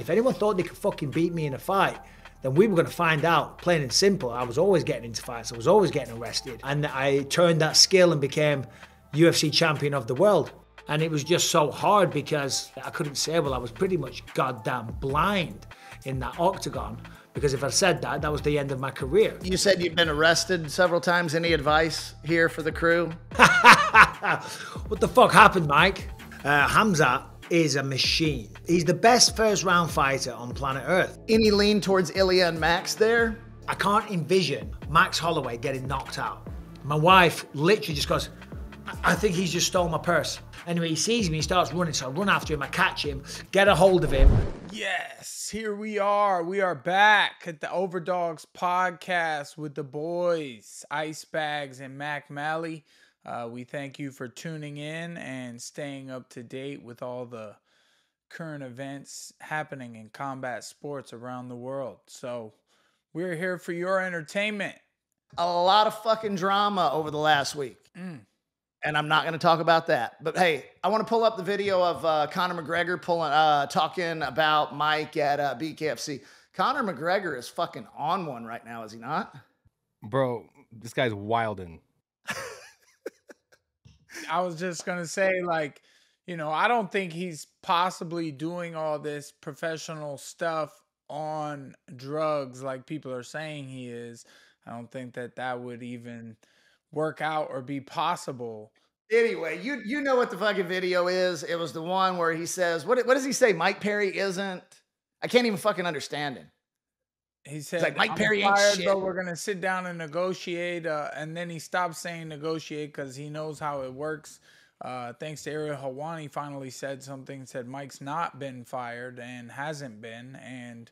If anyone thought they could fucking beat me in a fight, then we were going to find out, plain and simple. I was always getting into fights. I was always getting arrested. And I turned that skill and became UFC champion of the world. And it was just so hard because I couldn't say, well, I was pretty much goddamn blind in that octagon. Because if I said that, that was the end of my career. You said you've been arrested several times. Any advice here for the crew? What the fuck happened, Mike? Khamzat is a machine. He's the best first round fighter on planet Earth. Any lean towards Ilia and Max there? I can't envision Max Holloway getting knocked out. My wife literally just goes, I think he's just stole my purse. Anyway, he sees me, he starts running, so I run after him, I catch him, get a hold of him. Yes, here we are. We are back at the Overdogs Podcast with the boys, Ice Bags and Mac Malley. We thank you for tuning in and staying up to date with all the current events happening in combat sports around the world. So we're here for your entertainment. A lot of fucking drama over the last week. And I'm not going to talk about that. But hey, I want to pull up the video of Conor McGregor talking about Mike at BKFC. Conor McGregor is fucking on one right now, is he not? Bro, this guy's wildin'. I was just going to say, like, you know, I don't think he's possibly doing all this professional stuff on drugs like people are saying he is. I don't think that that would even work out or be possible. Anyway, you know what the fucking video is. It was the one where he says, what does he say? Mike Perry isn't. I can't even fucking understand him. He said, like, Mike Perry ain't fired, shit. but we're going to sit down and negotiate. And then he stopped saying negotiate because he knows how it works. Thanks to Ariel Helwani finally said something, said Mike's not been fired and hasn't been. And,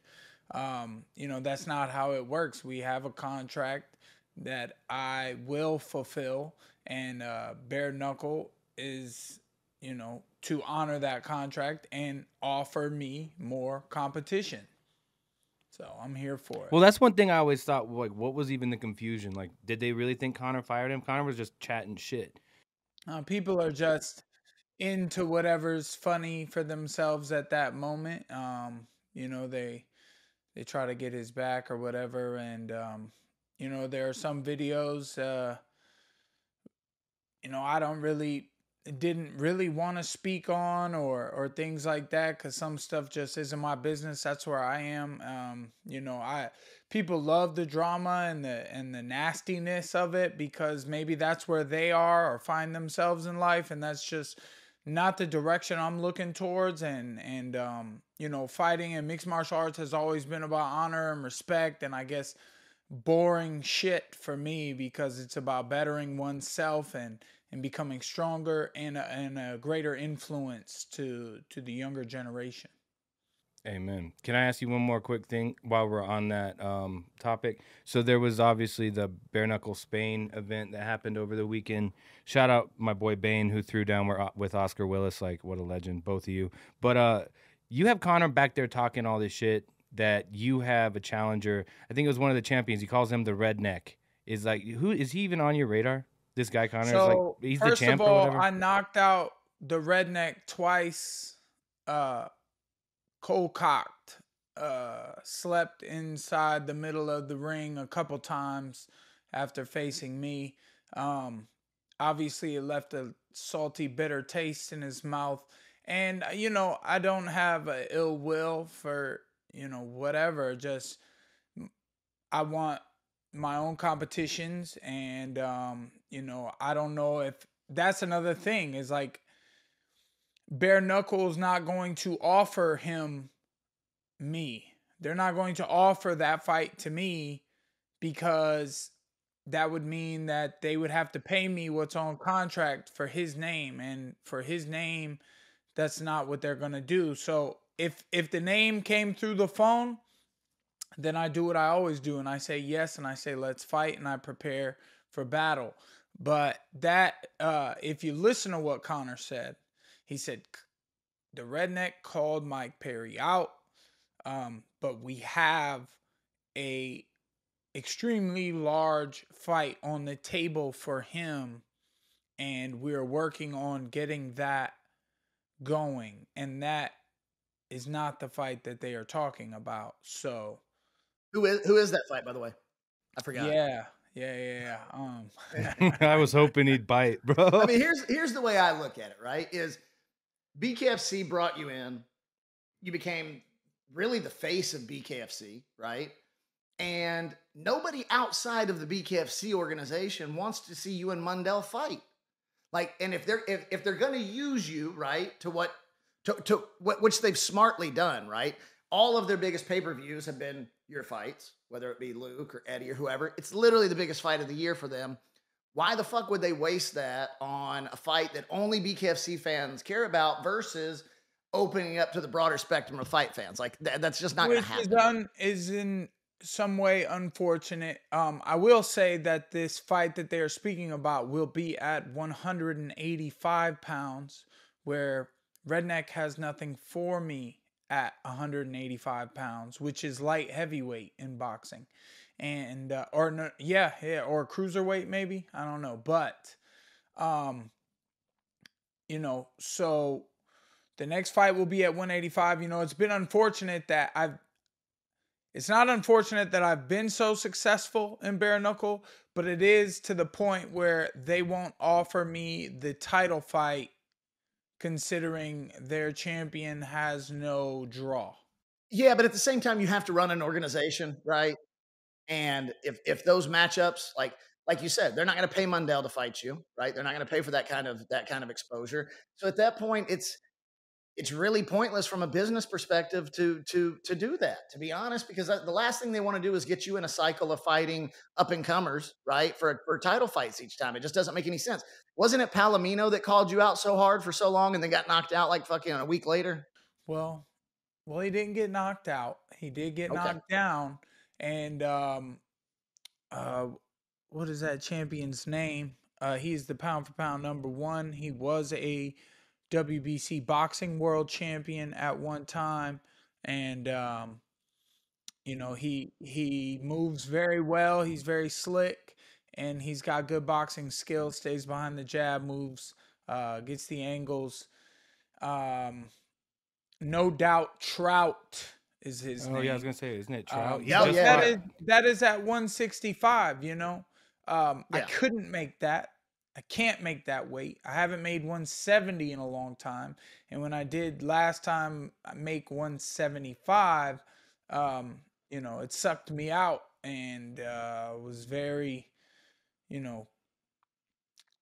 you know, that's not how it works. We have a contract that I will fulfill, and bare knuckle is, you know, to honor that contract and offer me more competition. So I'm here for it. Well, that's one thing I always thought, like, what was even the confusion? Like, did they really think Conor fired him? Conor was just chatting shit. People are just into whatever's funny for themselves at that moment. You know, they try to get his back or whatever, and you know, there are some videos, you know, I didn't really want to speak on or things like that, because some stuff just isn't my business. That's where I am. You know, people love the drama and the nastiness of it because maybe that's where they are or find themselves in life, and that's just not the direction I'm looking towards. And you know, fighting in mixed martial arts has always been about honor and respect, and I guess boring shit for me because it's about bettering oneself and becoming stronger and a greater influence to the younger generation. Amen. Can I ask you one more quick thing while we're on that topic? So there was obviously the Bare Knuckle Spain event that happened over the weekend. Shout out my boy Bane, who threw down with Oscar Willis. Like, what a legend, both of you. But you have Conor back there talking all this shit that you have a challenger. I think it was one of the champions. He calls him the redneck. Is like, who is he even on your radar? This guy Conor, So, is like, he's the champ first of all, or whatever. I knocked out the redneck twice, cold-cocked, slept inside the middle of the ring a couple times after facing me. Obviously, it left a salty, bitter taste in his mouth. And, you know, I don't have an ill will for, you know, whatever. Just, I want my own competitions, and you know, I don't know if that's another thing, is like, bare knuckle's not going to offer him me. They're not going to offer that fight to me because that would mean that they would have to pay me what's on contract for his name, and for his name, that's not what they're going to do. So if the name came through the phone, then I do what I always do, and I say yes, and I say let's fight, and I prepare for battle. But that, if you listen to what Conor said, he said the redneck called Mike Perry out, but we have a extremely large fight on the table for him, and we're working on getting that going, and that is not the fight that they are talking about. So Who is that fight, by the way? I forgot. yeah. I was hoping he'd bite, bro. I mean, here's the way I look at it, right? Is BKFC brought you in, you became really the face of BKFC, right? And nobody outside of the BKFC organization wants to see you and Mundell fight. Like, and if they're going to use you, right, to what which they've smartly done, right? All of their biggest pay-per-views have been your fights, whether it be Luke or Eddie or whoever. It's literally the biggest fight of the year for them. Why the fuck would they waste that on a fight that only BKFC fans care about versus opening up to the broader spectrum of fight fans? Like, that's just not going to happen. Is in some way unfortunate. I will say that this fight that they are speaking about will be at 185 pounds, where Redneck has nothing for me at 185 pounds, which is light heavyweight in boxing. And, or cruiserweight maybe, I don't know. But, you know, so the next fight will be at 185. You know, it's been unfortunate that it's not unfortunate that I've been so successful in bare knuckle, but it is to the point where they won't offer me the title fight considering their champion has no draw. Yeah, but at the same time, you have to run an organization, right? And if those matchups, like you said, they're not going to pay Mundell to fight you, right? They're not going to pay for that kind of exposure. So at that point, it's really pointless from a business perspective to do that, to be honest, because the last thing they want to do is get you in a cycle of fighting up and comers, right? For title fights each time. It just doesn't make any sense. Wasn't it Palomino that called you out so hard for so long and then got knocked out like fucking a week later? Well, he didn't get knocked out. He did get knocked down. And what is that champion's name? He's the pound for pound number one. He was a WBC boxing world champion at one time. And, you know, he moves very well. He's very slick and he's got good boxing skills, stays behind the jab, moves, gets the angles. No doubt Trout is his name. Oh, yeah, I was going to say, isn't it Trout? That is at 165, you know. I couldn't make that. I can't make that weight. I haven't made 170 in a long time. And when I did last time I make 175, you know, it sucked me out and was very, you know,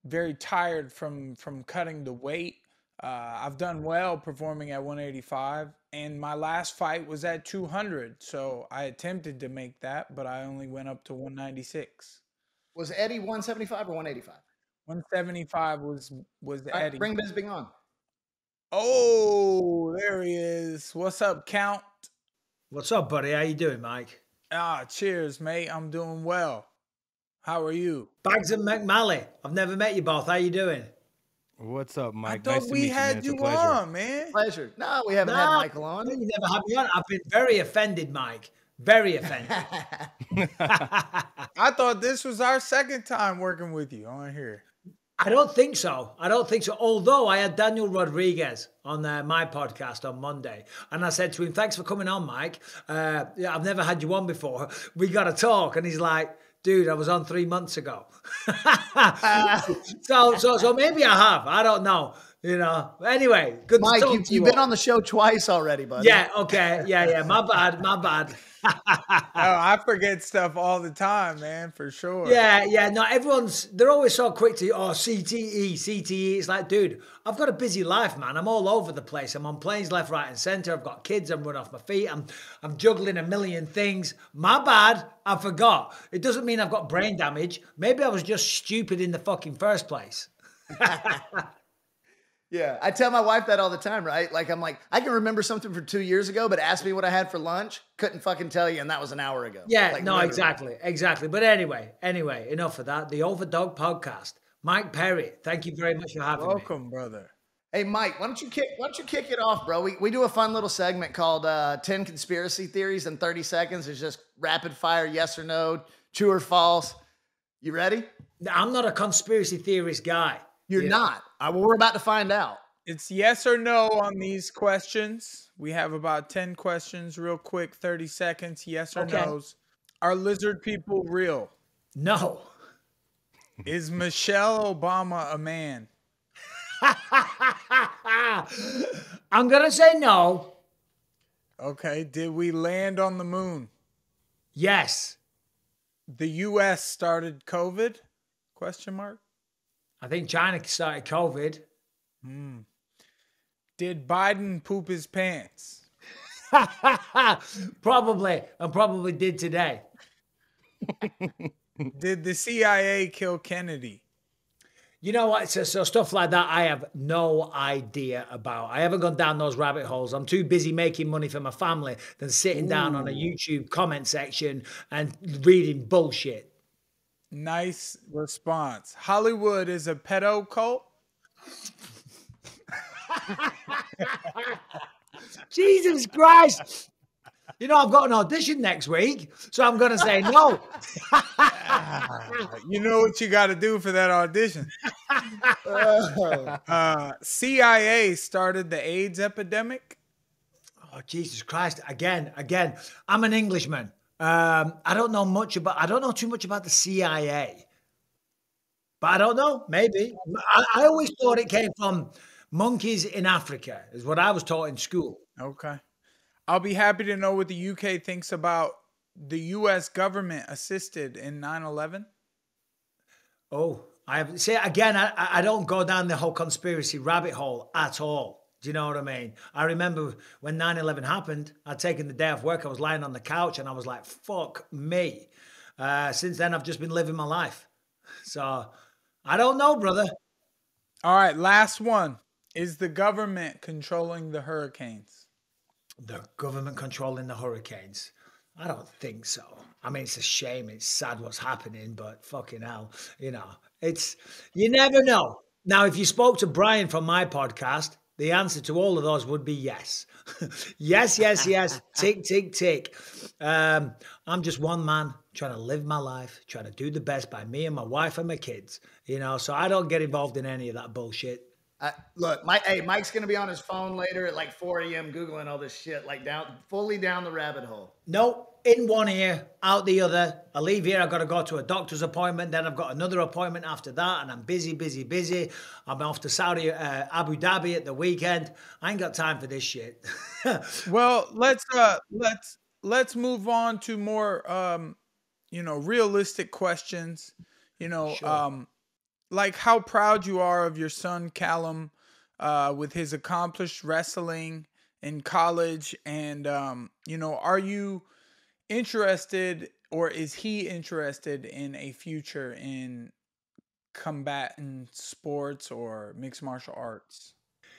very tired from cutting the weight. I've done well performing at 185, and my last fight was at 200. So I attempted to make that, but I only went up to 196. Was Eddie 175 or 185? 175 was Eddie. Bring Bisping on. Oh, there he is. What's up, Count? What's up, buddy? How you doing, Mike? Cheers, mate. I'm doing well. How are you? Bags and McMalley. I've never met you both. How you doing? What's up, Mike? I thought we had you on, man. Pleasure. No, we haven't had Michael on. You never had me on. I've been very offended, Mike. Very offended. I thought this was our second time working with you on here. I don't think so. Although I had Daniel Rodriguez on my podcast on Monday. And I said to him, thanks for coming on, Mike. I've never had you on before. We got to talk. And he's like, dude, I was on 3 months ago. So maybe I have. I don't know. You know. Anyway, good Mike, to talk to you. You've been on the show twice already, buddy. Yeah, okay. Yeah. My bad. I forget stuff all the time, man, for sure. Yeah. No, they're always so quick to, CTE. It's like, dude, I've got a busy life, man. I'm all over the place. I'm on planes left, right, and center. I've got kids. I'm running off my feet. I'm juggling a million things. My bad. I forgot. It doesn't mean I've got brain damage. Maybe I was just stupid in the fucking first place. Yeah, I tell my wife that all the time, right? Like, I'm like, I can remember something from 2 years ago, but ask me what I had for lunch, couldn't fucking tell you, and that was an hour ago. Yeah, like, no, literally. Exactly. But anyway, enough of that. The Overdogs Podcast. Mike Perry, thank you very much for having me. Welcome, brother. Hey, Mike, why don't you kick it off, bro? We do a fun little segment called 10 Conspiracy Theories in 30 seconds. It's just rapid fire, yes or no, true or false. You ready? I'm not a conspiracy theorist guy. You're not. We're about to find out. It's yes or no on these questions. We have about 10 questions, real quick, 30 seconds, yes or Okay. no's. Are lizard people real? No. Is Michelle Obama a man? I'm going to say no. Okay. Did we land on the moon? Yes. The U.S. started COVID? Question mark. I think China started COVID. Did Biden poop his pants? Probably. And probably did today. Did the CIA kill Kennedy? You know what? So stuff like that, I have no idea about. I haven't gone down those rabbit holes. I'm too busy making money for my family than sitting down on a YouTube comment section and reading bullshit. Nice response. Hollywood is a pedo cult? Jesus Christ. You know, I've got an audition next week, so I'm going to say no. You know what you got to do for that audition. CIA started the AIDS epidemic. Oh, Jesus Christ. Again, I'm an Englishman. I don't know too much about the CIA. But I don't know, maybe. I always thought it came from monkeys in Africa, is what I was taught in school. Okay. I'll be happy to know what the UK thinks about the U.S. government assisted in 9/11. Oh, I don't go down the whole conspiracy rabbit hole at all. Do you know what I mean? I remember when 9/11 happened, I'd taken the day off work, I was lying on the couch and I was like, fuck me. Since then, I've just been living my life. So, I don't know, brother. All right, last one. Is the government controlling the hurricanes? The government controlling the hurricanes? I don't think so. I mean, it's a shame. It's sad what's happening, but fucking hell, you never know. Now, if you spoke to Brian from my podcast, the answer to all of those would be yes. Yes. Tick, tick, tick. I'm just one man trying to live my life, trying to do the best by me and my wife and my kids, so I don't get involved in any of that bullshit. Look, Mike's going to be on his phone later at like 4 a.m. Googling all this shit, like fully down the rabbit hole. No, in one ear, out the other. I leave here, I've got to go to a doctor's appointment, then I've got another appointment after that, and I'm busy. I'm off to Abu Dhabi at the weekend. I ain't got time for this shit. Well, let's move on to more realistic questions. Sure. Like how proud you are of your son, Callum, with his accomplished wrestling in college. And, are you interested, or is he interested in a future in combatant sports or mixed martial arts?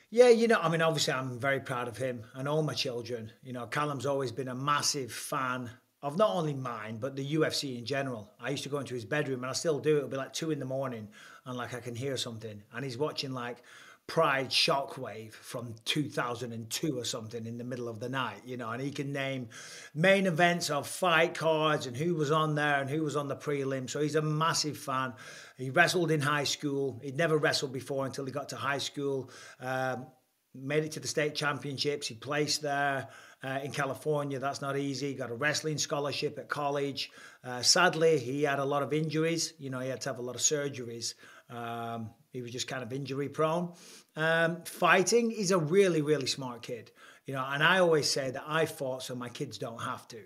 Yeah, obviously I'm very proud of him and all my children. Callum's always been a massive fan of not only mine, but the UFC in general. I used to go into his bedroom, and I still do. It'll be like 2 a.m, and like I can hear something. And he's watching like Pride Shockwave from 2002 or something in the middle of the night, and he can name main events of fight cards and who was on there and who was on the prelim. So he's a massive fan. He wrestled in high school. He'd never wrestled before until he got to high school. Made it to the state championships. He placed there. In California, that's not easy. He got a wrestling scholarship at college. Sadly, he had a lot of injuries. He had to have a lot of surgeries. He was just kind of injury prone. Fighting, he's a really, really smart kid. And I always say that I fought so my kids don't have to.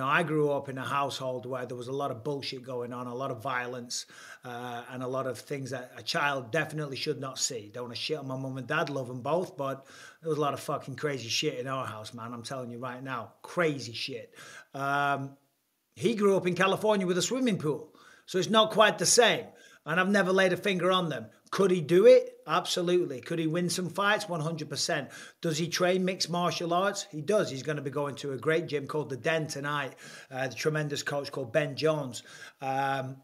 I grew up in a household where there was a lot of bullshit going on, a lot of violence, and a lot of things that a child definitely should not see. Don't want to shit on my mum and dad, love them both, but there was a lot of fucking crazy shit in our house, man. I'm telling you right now, crazy shit. He grew up in California with a swimming pool, so it's not quite the same. And I've never laid a finger on them. Could he do it? Absolutely. Could he win some fights? 100%. Does he train mixed martial arts? He does. He's going to be going to a great gym called The Den tonight. The tremendous coach called Ben Jones. And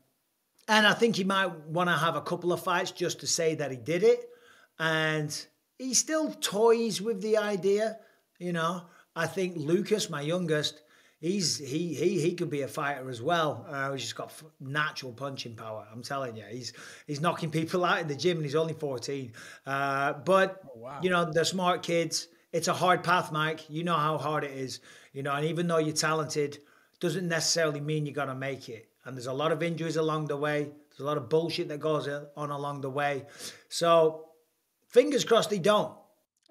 I think he might want to have a couple of fights just to say that he did it. And he still toys with the idea, I think Lucas, my youngest, he could be a fighter as well. He's just got natural punching power. I'm telling you, he's knocking people out in the gym, and he's only 14. But wow. They're smart kids. it's a hard path, Mike. You know how hard it is, you know, and even though you're talented, doesn't necessarily mean you're going to make it. And there's a lot of injuries along the way. There's a lot of bullshit that goes on along the way. So fingers crossed they don't.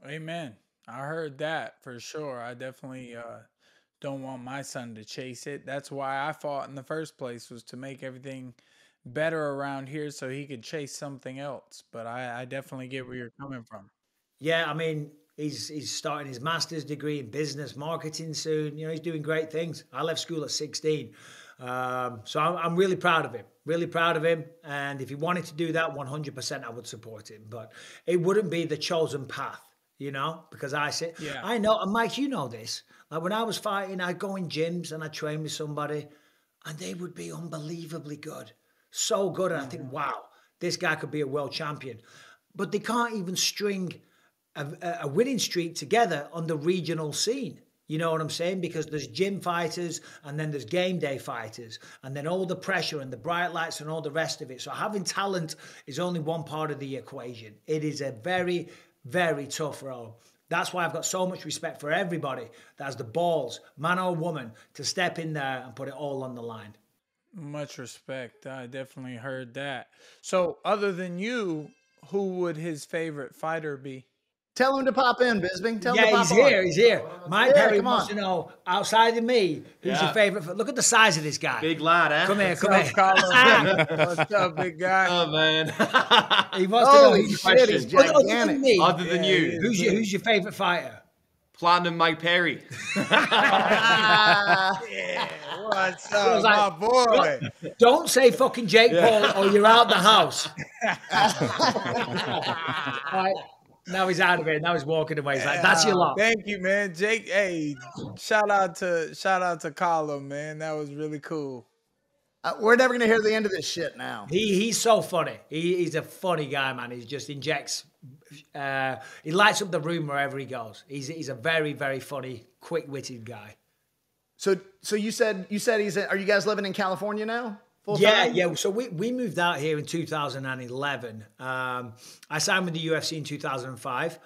Amen. I heard that for sure. I definitely don't want my son to chase it. That's why I fought in the first place, was to make everything better around here so he could chase something else. But I definitely get where you're coming from. Yeah, I mean, he's starting his master's degree in business marketing soon. You know, he's doing great things. I left school at 16. So I'm really proud of him. Really proud of him. And if he wanted to do that, 100% I would support him. But it wouldn't be the chosen path, you know, because I said, Yeah. I know, and Mike, you know this. Like when I was fighting, I'd go in gyms and I'd train with somebody and they would be unbelievably good. So good. And I think, wow, this guy could be a world champion. But they can't even string a winning streak together on the regional scene. You know what I'm saying? Because there's gym fighters and then there's game day fighters and then all the pressure and the bright lights and all the rest of it. So having talent is only one part of the equation. It is a very, very tough road. That's why I've got so much respect for everybody that has the balls, man or woman, to step in there and put it all on the line. Much respect. I definitely heard that. So other than you, who would his favorite fighter be? Tell him to pop in, Bisping. Tell him to Yeah, pop he's on. here. He's here. Mike Yeah, Perry come wants on. to know, outside of me, who's Yeah. your favorite? Look at the size of this guy. Big lad, eh? Come here, What's come up, here. Colin? What's up, big guy? Oh, man. He wants to know Holy who's shit, he's Other than gigantic. me, Other than Yeah, you. who's your favorite fighter? Platinum Mike Perry. What's I up, was my like, boy? Don't say fucking Jake Paul or you're out the house. Right. Now he's out of it. Now he's walking away. He's like, that's your lot. Thank you, man. Jake, hey, shout out to Colin, man. That was really cool. We're never going to hear the end of this shit now. He's so funny. He's a funny guy, man. He just injects. He lights up the room wherever he goes. He's a very, very funny, quick-witted guy. So you said he's are you guys living in California now? Full Yeah, time? yeah. So we moved out here in 2011. I signed with the UFC in 2005.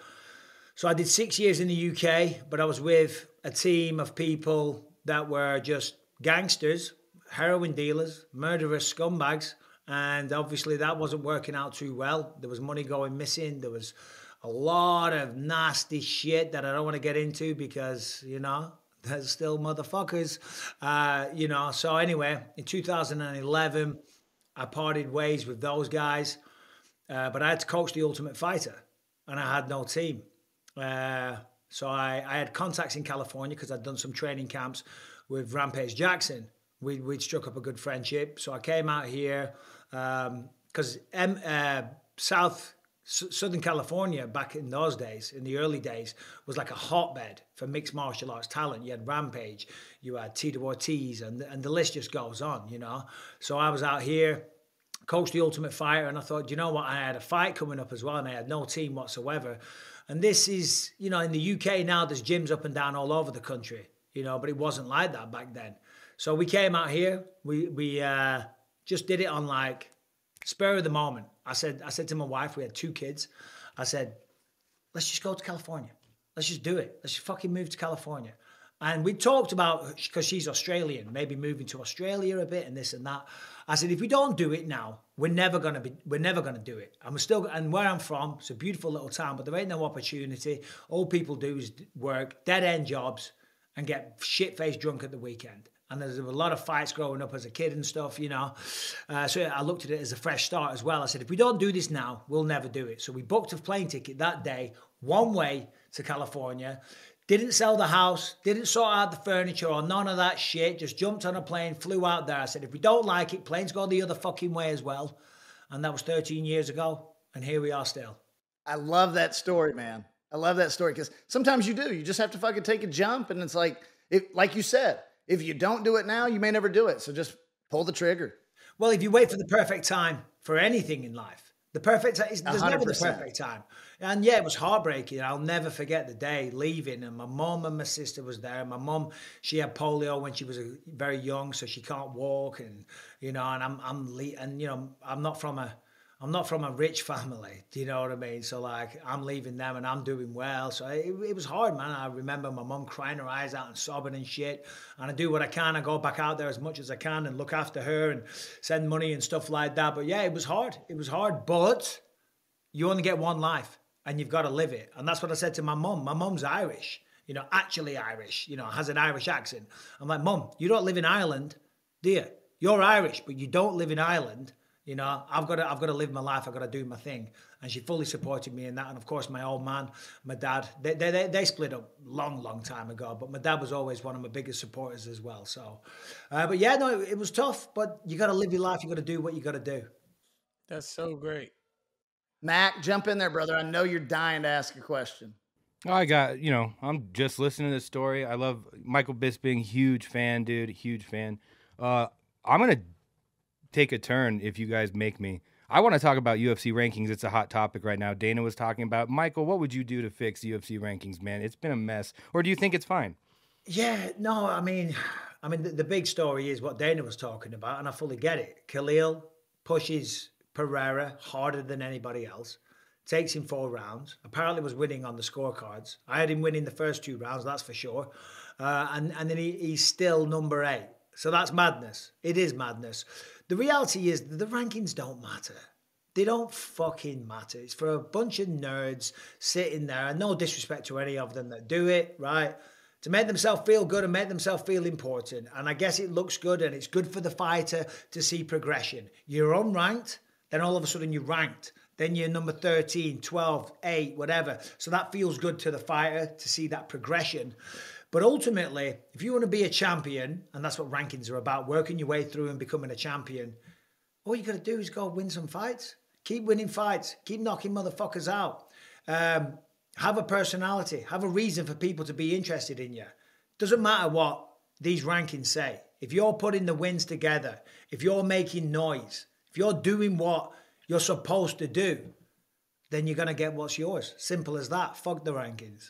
So I did 6 years in the UK, but I was with a team of people that were just gangsters, heroin dealers, murderous scumbags. And obviously that wasn't working out too well. There was money going missing. There was a lot of nasty shit that I don't want to get into because, you know, there's still motherfuckers, you know. So anyway, in 2011, I parted ways with those guys. But I had to coach the Ultimate Fighter and I had no team. So I had contacts in California because I'd done some training camps with Rampage Jackson. We'd struck up a good friendship. So I came out here because Southern California back in those days, in the early days, was like a hotbed for mixed martial arts talent. You had Rampage, you had Tito Ortiz, and the list just goes on, you know. So I was out here, coached the Ultimate Fighter, and I thought, you know what, I had a fight coming up as well, and I had no team whatsoever. And this is, you know, in the UK now, there's gyms up and down all over the country, you know, but it wasn't like that back then. So we came out here, we just did it on like spur of the moment. I said to my wife, we had 2 kids. I said, let's just go to California. Let's just do it. Let's just fucking move to California. And we talked about, because she's Australian, maybe moving to Australia a bit and this and that. I said, if we don't do it now, we're never gonna do it. And where I'm from, it's a beautiful little town, but there ain't no opportunity. All people do is work, dead end jobs, and get shit-faced drunk at the weekend. And there's a lot of fights growing up as a kid and stuff, you know. So I looked at it as a fresh start as well. I said, if we don't do this now, we'll never do it. So we booked a plane ticket that day, one way to California. Didn't sell the house, didn't sort out the furniture or none of that shit. Just jumped on a plane, flew out there. I said, if we don't like it, planes go the other fucking way as well. And that was 13 years ago. And here we are still. I love that story, man. I love that story because sometimes you do. You just have to fucking take a jump. And it's like you said, if you don't do it now, you may never do it. So just pull the trigger. Well, if you wait for the perfect time for anything in life, the perfect time, there's never the 100%. perfect time. And yeah, it was heartbreaking. I'll never forget the day leaving. And my mom and my sister was there. My mom, she had polio when she was very young, so she can't walk. And, you know, and I'm not from I'm not from a rich family. Do you know what I mean? So like, I'm leaving them and I'm doing well. So it was hard, man. I remember my mum crying her eyes out and sobbing and shit. And I do what I can. I go back out there as much as I can and look after her and send money and stuff like that. But yeah, it was hard. It was hard, but you only get one life and you've got to live it. And that's what I said to my mum. My mum's Irish, you know, actually Irish, you know, has an Irish accent. I'm like, Mum, you don't live in Ireland, do you? You're Irish, but you don't live in Ireland. You know, I've got to live my life. I've got to do my thing. And she fully supported me in that. And of course, my old man, my dad, they split up long time ago. But my dad was always one of my biggest supporters as well. So, but yeah, no, it was tough. But you got to live your life. You got to do what you got to do. That's so great. Mac, jump in there, brother. I know you're dying to ask a question. I got, you know, I'm just listening to this story. I love Michael Bisping. Huge fan, dude. Huge fan. I'm going to take a turn if you guys make me. I want to talk about UFC rankings. It's a hot topic right now. Dana was talking about, Michael, what would you do to fix UFC rankings, man? It's been a mess. Or do you think it's fine? Yeah, no, I mean, the big story is what Dana was talking about, and I fully get it. Khalil pushes Pereira harder than anybody else, takes him 4 rounds, apparently was winning on the scorecards. I had him winning the first 2 rounds, that's for sure. And then he's still number 8. So that's madness. It is madness. The reality is the rankings don't matter. They don't fucking matter. It's for a bunch of nerds sitting there, and no disrespect to any of them that do it, right? To make themselves feel good and make themselves feel important. And I guess it looks good and it's good for the fighter to see progression. You're unranked, then all of a sudden you're ranked. Then you're number 13, 12, 8, whatever. So that feels good to the fighter to see that progression. But ultimately, if you want to be a champion, and that's what rankings are about, working your way through and becoming a champion, all you got to do is go win some fights. Keep winning fights. Keep knocking motherfuckers out. Have a personality. Have a reason for people to be interested in you. Doesn't matter what these rankings say. If you're putting the wins together, if you're making noise, if you're doing what you're supposed to do, then you're going to get what's yours. Simple as that. Fuck the rankings.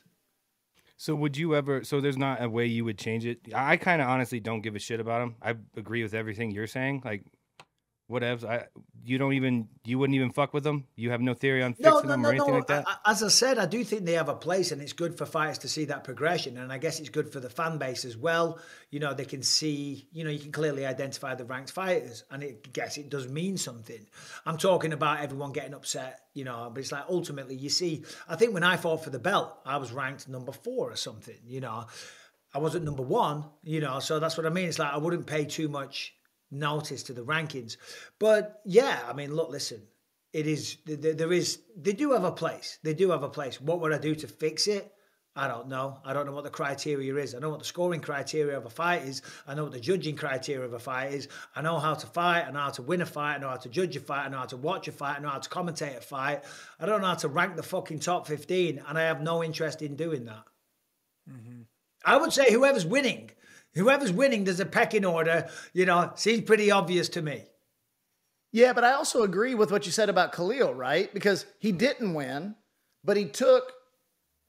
So would you ever, so there's not a way you would change it? I kind of honestly don't give a shit about them. I agree with everything you're saying. Like, whatevs. You wouldn't even fuck with them? You have no theory on fixing them or anything like that? As I said, I do think they have a place, and it's good for fighters to see that progression. And I guess it's good for the fan base as well. You know, they can see, you know, you can clearly identify the ranked fighters, and I guess it does mean something. I'm talking about everyone getting upset, you know, but it's like ultimately you see, I think when I fought for the belt, I was ranked number 4 or something, you know. I wasn't number 1, you know, so that's what I mean. It's like I wouldn't pay too much notice to the rankings. But yeah, I mean, look, listen, they do have a place. They do have a place. What would I do to fix it? I don't know. I don't know what the criteria is. I know what the scoring criteria of a fight is. I know what the judging criteria of a fight is. I know how to fight. I know how to win a fight. I know how to judge a fight. I know how to watch a fight. I know how to commentate a fight. I don't know how to rank the fucking top 15, and I have no interest in doing that. Mm-hmm. I would say whoever's winning, there's a pecking order, you know, seems pretty obvious to me. Yeah, but I also agree with what you said about Khalil, right? Because he didn't win, but he took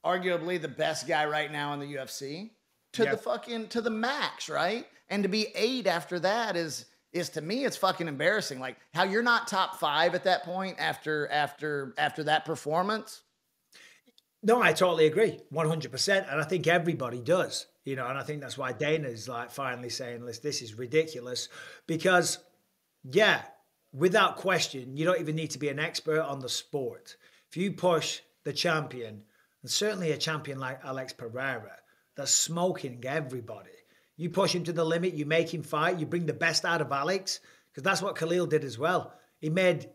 arguably the best guy right now in the UFC to the max, right? And to be 8 after that is to me, it's fucking embarrassing. Like how you're not top 5 at that point after that performance. No, I totally agree, 100%. And I think everybody does, you know, and I think that's why Dana's like finally saying, this is ridiculous. Because, yeah, without question, you don't even need to be an expert on the sport. If you push the champion, and certainly a champion like Alex Pereira, that's smoking everybody. You push him to the limit, you make him fight, you bring the best out of Alex, because that's what Khalil did as well. He made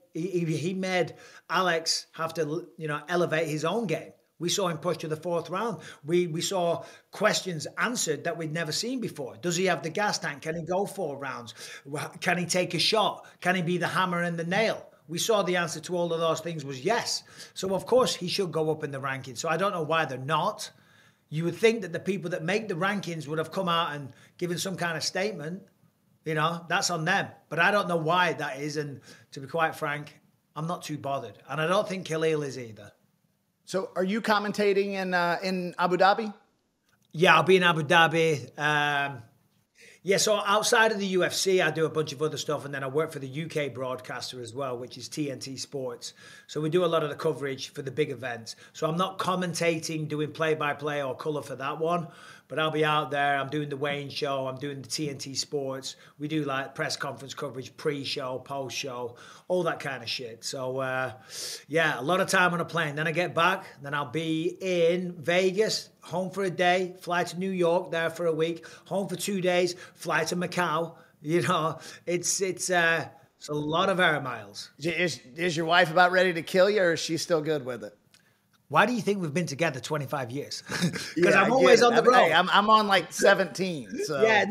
Alex have to, you know, elevate his own game. We saw him push to the 4th round. We saw questions answered that we'd never seen before. Does he have the gas tank? Can he go 4 rounds? Can he take a shot? Can he be the hammer and the nail? We saw the answer to all of those things was yes. So, of course, he should go up in the rankings. So I don't know why they're not. You would think that the people that make the rankings would have come out and given some kind of statement. You know, that's on them. But I don't know why that is. And to be quite frank, I'm not too bothered. And I don't think Khalil is either. So are you commentating in Abu Dhabi? Yeah, I'll be in Abu Dhabi. Yeah, so outside of the UFC, I do a bunch of other stuff, and then I work for the UK broadcaster as well, which is TNT Sports. So we do a lot of the coverage for the big events. So I'm not commentating, doing play-by-play or colour for that one, but I'll be out there. I'm doing the Wayne show. I'm doing the TNT Sports. We do like press conference coverage, pre-show, post-show, all that kind of shit. So, yeah, a lot of time on a plane. Then I get back. Then I'll be in Vegas, home for a day, fly to New York, there for a week, home for 2 days, fly to Macau. You know, it's a lot of air miles. Is your wife about ready to kill you, or is she still good with it? Why do you think we've been together 25 years? Because I'm always on the road. Hey, I'm on like 17. So. Yeah,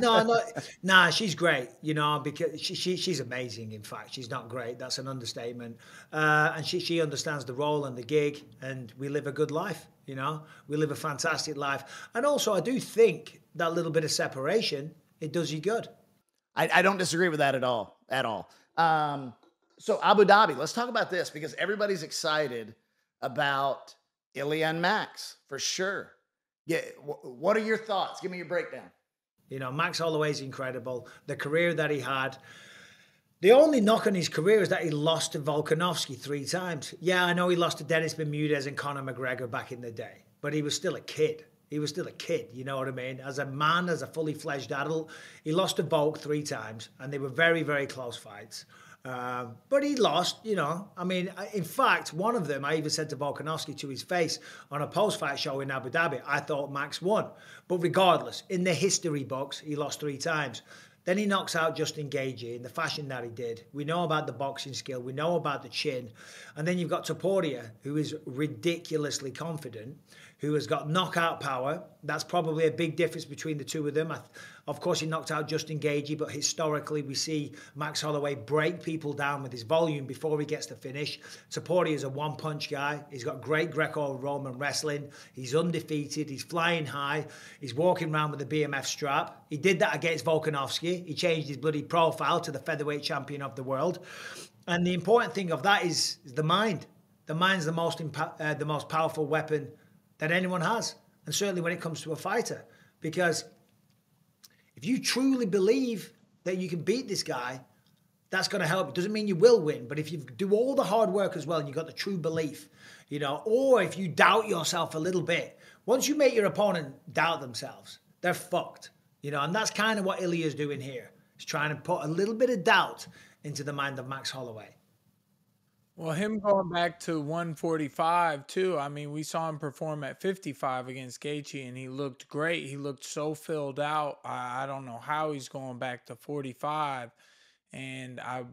nah, she's great, you know, because she's amazing. In fact, she's not great. That's an understatement. And she understands the role and the gig, and we live a good life, you know. We live a fantastic life. And also, I do think that little bit of separation, it does you good. I don't disagree with that at all. So Abu Dhabi, let's talk about this, because everybody's excited about Ilia and Max, for sure. Yeah, what are your thoughts? Give me your breakdown. You know, Max Holloway's incredible. The career that he had. The only knock on his career is that he lost to Volkanovski 3 times. Yeah, I know he lost to Dennis Bermudez and Conor McGregor back in the day, but he was still a kid. He was still a kid, you know what I mean? As a man, as a fully fledged adult, he lost to Volk 3 times, and they were very, very close fights. But he lost, you know. I mean, in fact, one of them, I even said to Volkanovski to his face on a post-fight show in Abu Dhabi, I thought Max won. But regardless, in the history books, he lost 3 times. Then he knocks out Justin Gaethje in the fashion that he did. We know about the boxing skill. We know about the chin. And then you've got Topuria, who is ridiculously confident, who has got knockout power. That's probably a big difference between the two of them. Of course, he knocked out Justin Gaethje, but historically we see Max Holloway break people down with his volume before he gets to finish. Topuria is a one-punch guy. He's got great Greco-Roman wrestling. He's undefeated. He's flying high. He's walking around with a BMF strap. He did that against Volkanovski. He changed his bloody profile to the featherweight champion of the world. And the important thing of that is the mind. The mind's the most powerful weapon that anyone has, and certainly when it comes to a fighter. Because if you truly believe that you can beat this guy, that's going to help. It doesn't mean you will win, but if you do all the hard work as well and you've got the true belief, you know, or if you doubt yourself a little bit, once you make your opponent doubt themselves, they're fucked, you know, and that's kind of what Ilia's doing here. He's trying to put a little bit of doubt into the mind of Max Holloway. Well, him going back to 145 too. I mean, we saw him perform at 55 against Gaethje, and he looked great. He looked so filled out. I don't know how he's going back to 45, and I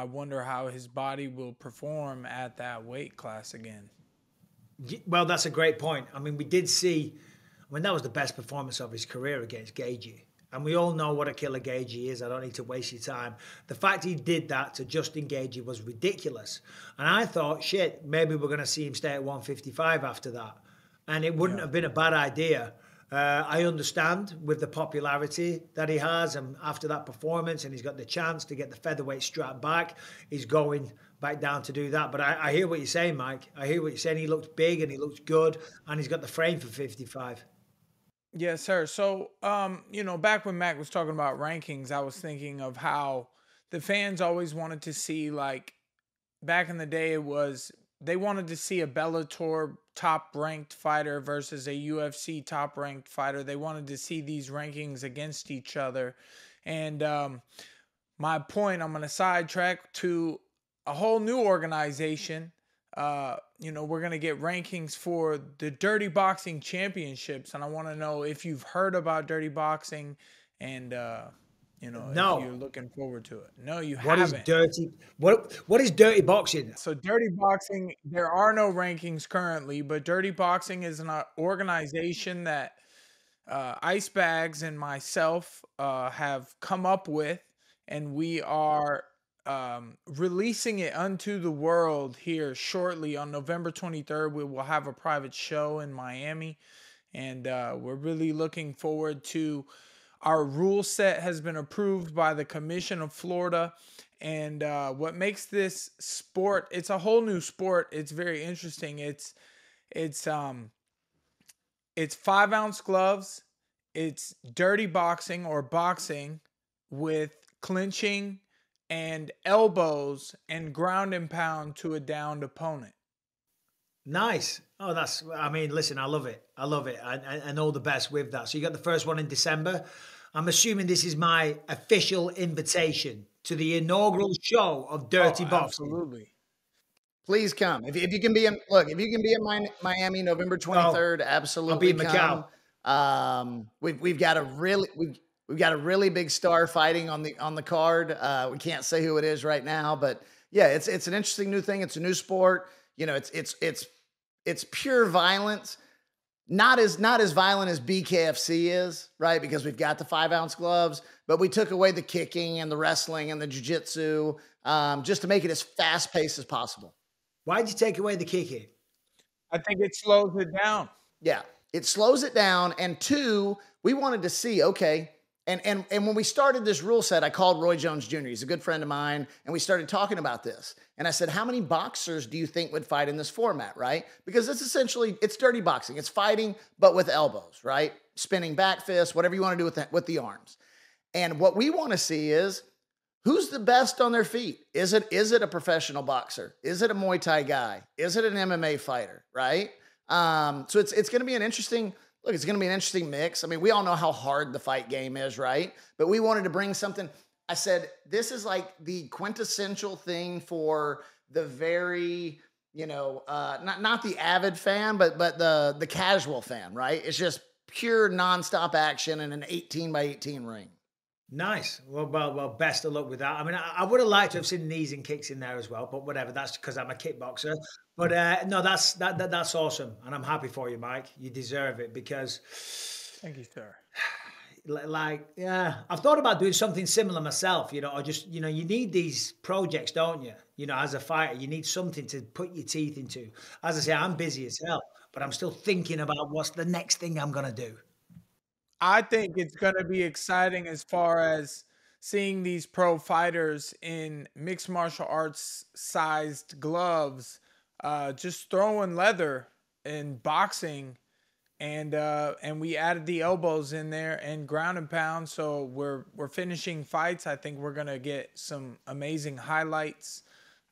wonder how his body will perform at that weight class again. Well, that's a great point. I mean, we did see. I mean, that was the best performance of his career against Gaethje. And we all know what a killer Gaethje is. I don't need to waste your time. The fact he did that to Justin Gaethje was ridiculous. And I thought, shit, maybe we're going to see him stay at 155 after that. And it wouldn't have been a bad idea. I understand with the popularity that he has, and after that performance, and he's got the chance to get the featherweight strap back, he's going back down to do that. But I hear what you're saying, Mike. I hear what you're saying. He looked big and he looked good, and he's got the frame for 55. Yes, sir. So, back when Mac was talking about rankings, I was thinking of how the fans always wanted to see, like, back in the day, they wanted to see a Bellator top-ranked fighter versus a UFC top-ranked fighter. They wanted to see these rankings against each other. And my point, I'm going to sidetrack to a whole new organization. We're going to get rankings for the Dirty Boxing Championships. And I want to know if you've heard about Dirty Boxing and, No. if you're looking forward to it. No, you haven't. What is Dirty Boxing? So Dirty Boxing, there are no rankings currently, but Dirty Boxing is an organization that Ice Bags and myself have come up with, and we are releasing it unto the world here shortly. On November 23rd, we will have a private show in Miami, and we're really looking forward to. Our rule set has been approved by the Commission of Florida, and what makes this sport, it's a whole new sport. It's very interesting. It's 5-ounce gloves. It's dirty boxing or boxing with clinching and elbows and ground and pound to a downed opponent. Nice. Oh, I mean, listen, I love it. I love it. And all the best with that. So you got the first one in December. I'm assuming this is my official invitation to the inaugural show of Dirty Boxing. Absolutely. Please come. If you can be in, look, if you can be in Miami November 23rd, absolutely. I'll be in Macau. We've got a really big star fighting on the card. We can't say who it is right now, but yeah, it's an interesting new thing. It's a new sport. You know, it's pure violence. Not as violent as BKFC is, right? Because we've got the 5-ounce gloves, but we took away the kicking and the wrestling and the jiu-jitsu just to make it as fast-paced as possible. Why'd you take away the kicking? I think it slows it down. Yeah, it slows it down. And 2, we wanted to see, okay, and when we started this rule set, I called Roy Jones Jr. He's a good friend of mine, and we started talking about this. And I said, how many boxers do you think would fight in this format, right? Because it's dirty boxing. It's fighting, but with elbows, right? Spinning back fists, whatever you want to do with the arms. And what we want to see is, who's the best on their feet? Is it a professional boxer? Is it a Muay Thai guy? Is it an MMA fighter, right? So it's going to be an interesting... Look, it's going to be an interesting mix. I mean, we all know how hard the fight game is, right? But we wanted to bring something. I said, this is like the quintessential thing for the very, not the avid fan, but the casual fan, right? It's just pure nonstop action in an 18-by-18 ring. Nice. Well, best of luck with that. I mean, I would have liked to have seen knees and kicks in there as well, but whatever. That's because I'm a kickboxer. But no, that's awesome, and I'm happy for you, Mike. You deserve it because. Thank you, sir. I've thought about doing something similar myself. Or just you need these projects, don't you? As a fighter, you need something to put your teeth into. As I say, I'm busy as hell, but I'm still thinking about what's the next thing I'm gonna do. I think it's going to be exciting as far as seeing these pro fighters in mixed martial arts sized gloves, just throwing leather in boxing. And we added the elbows in there and ground and pound. So we're finishing fights. I think we're going to get some amazing highlights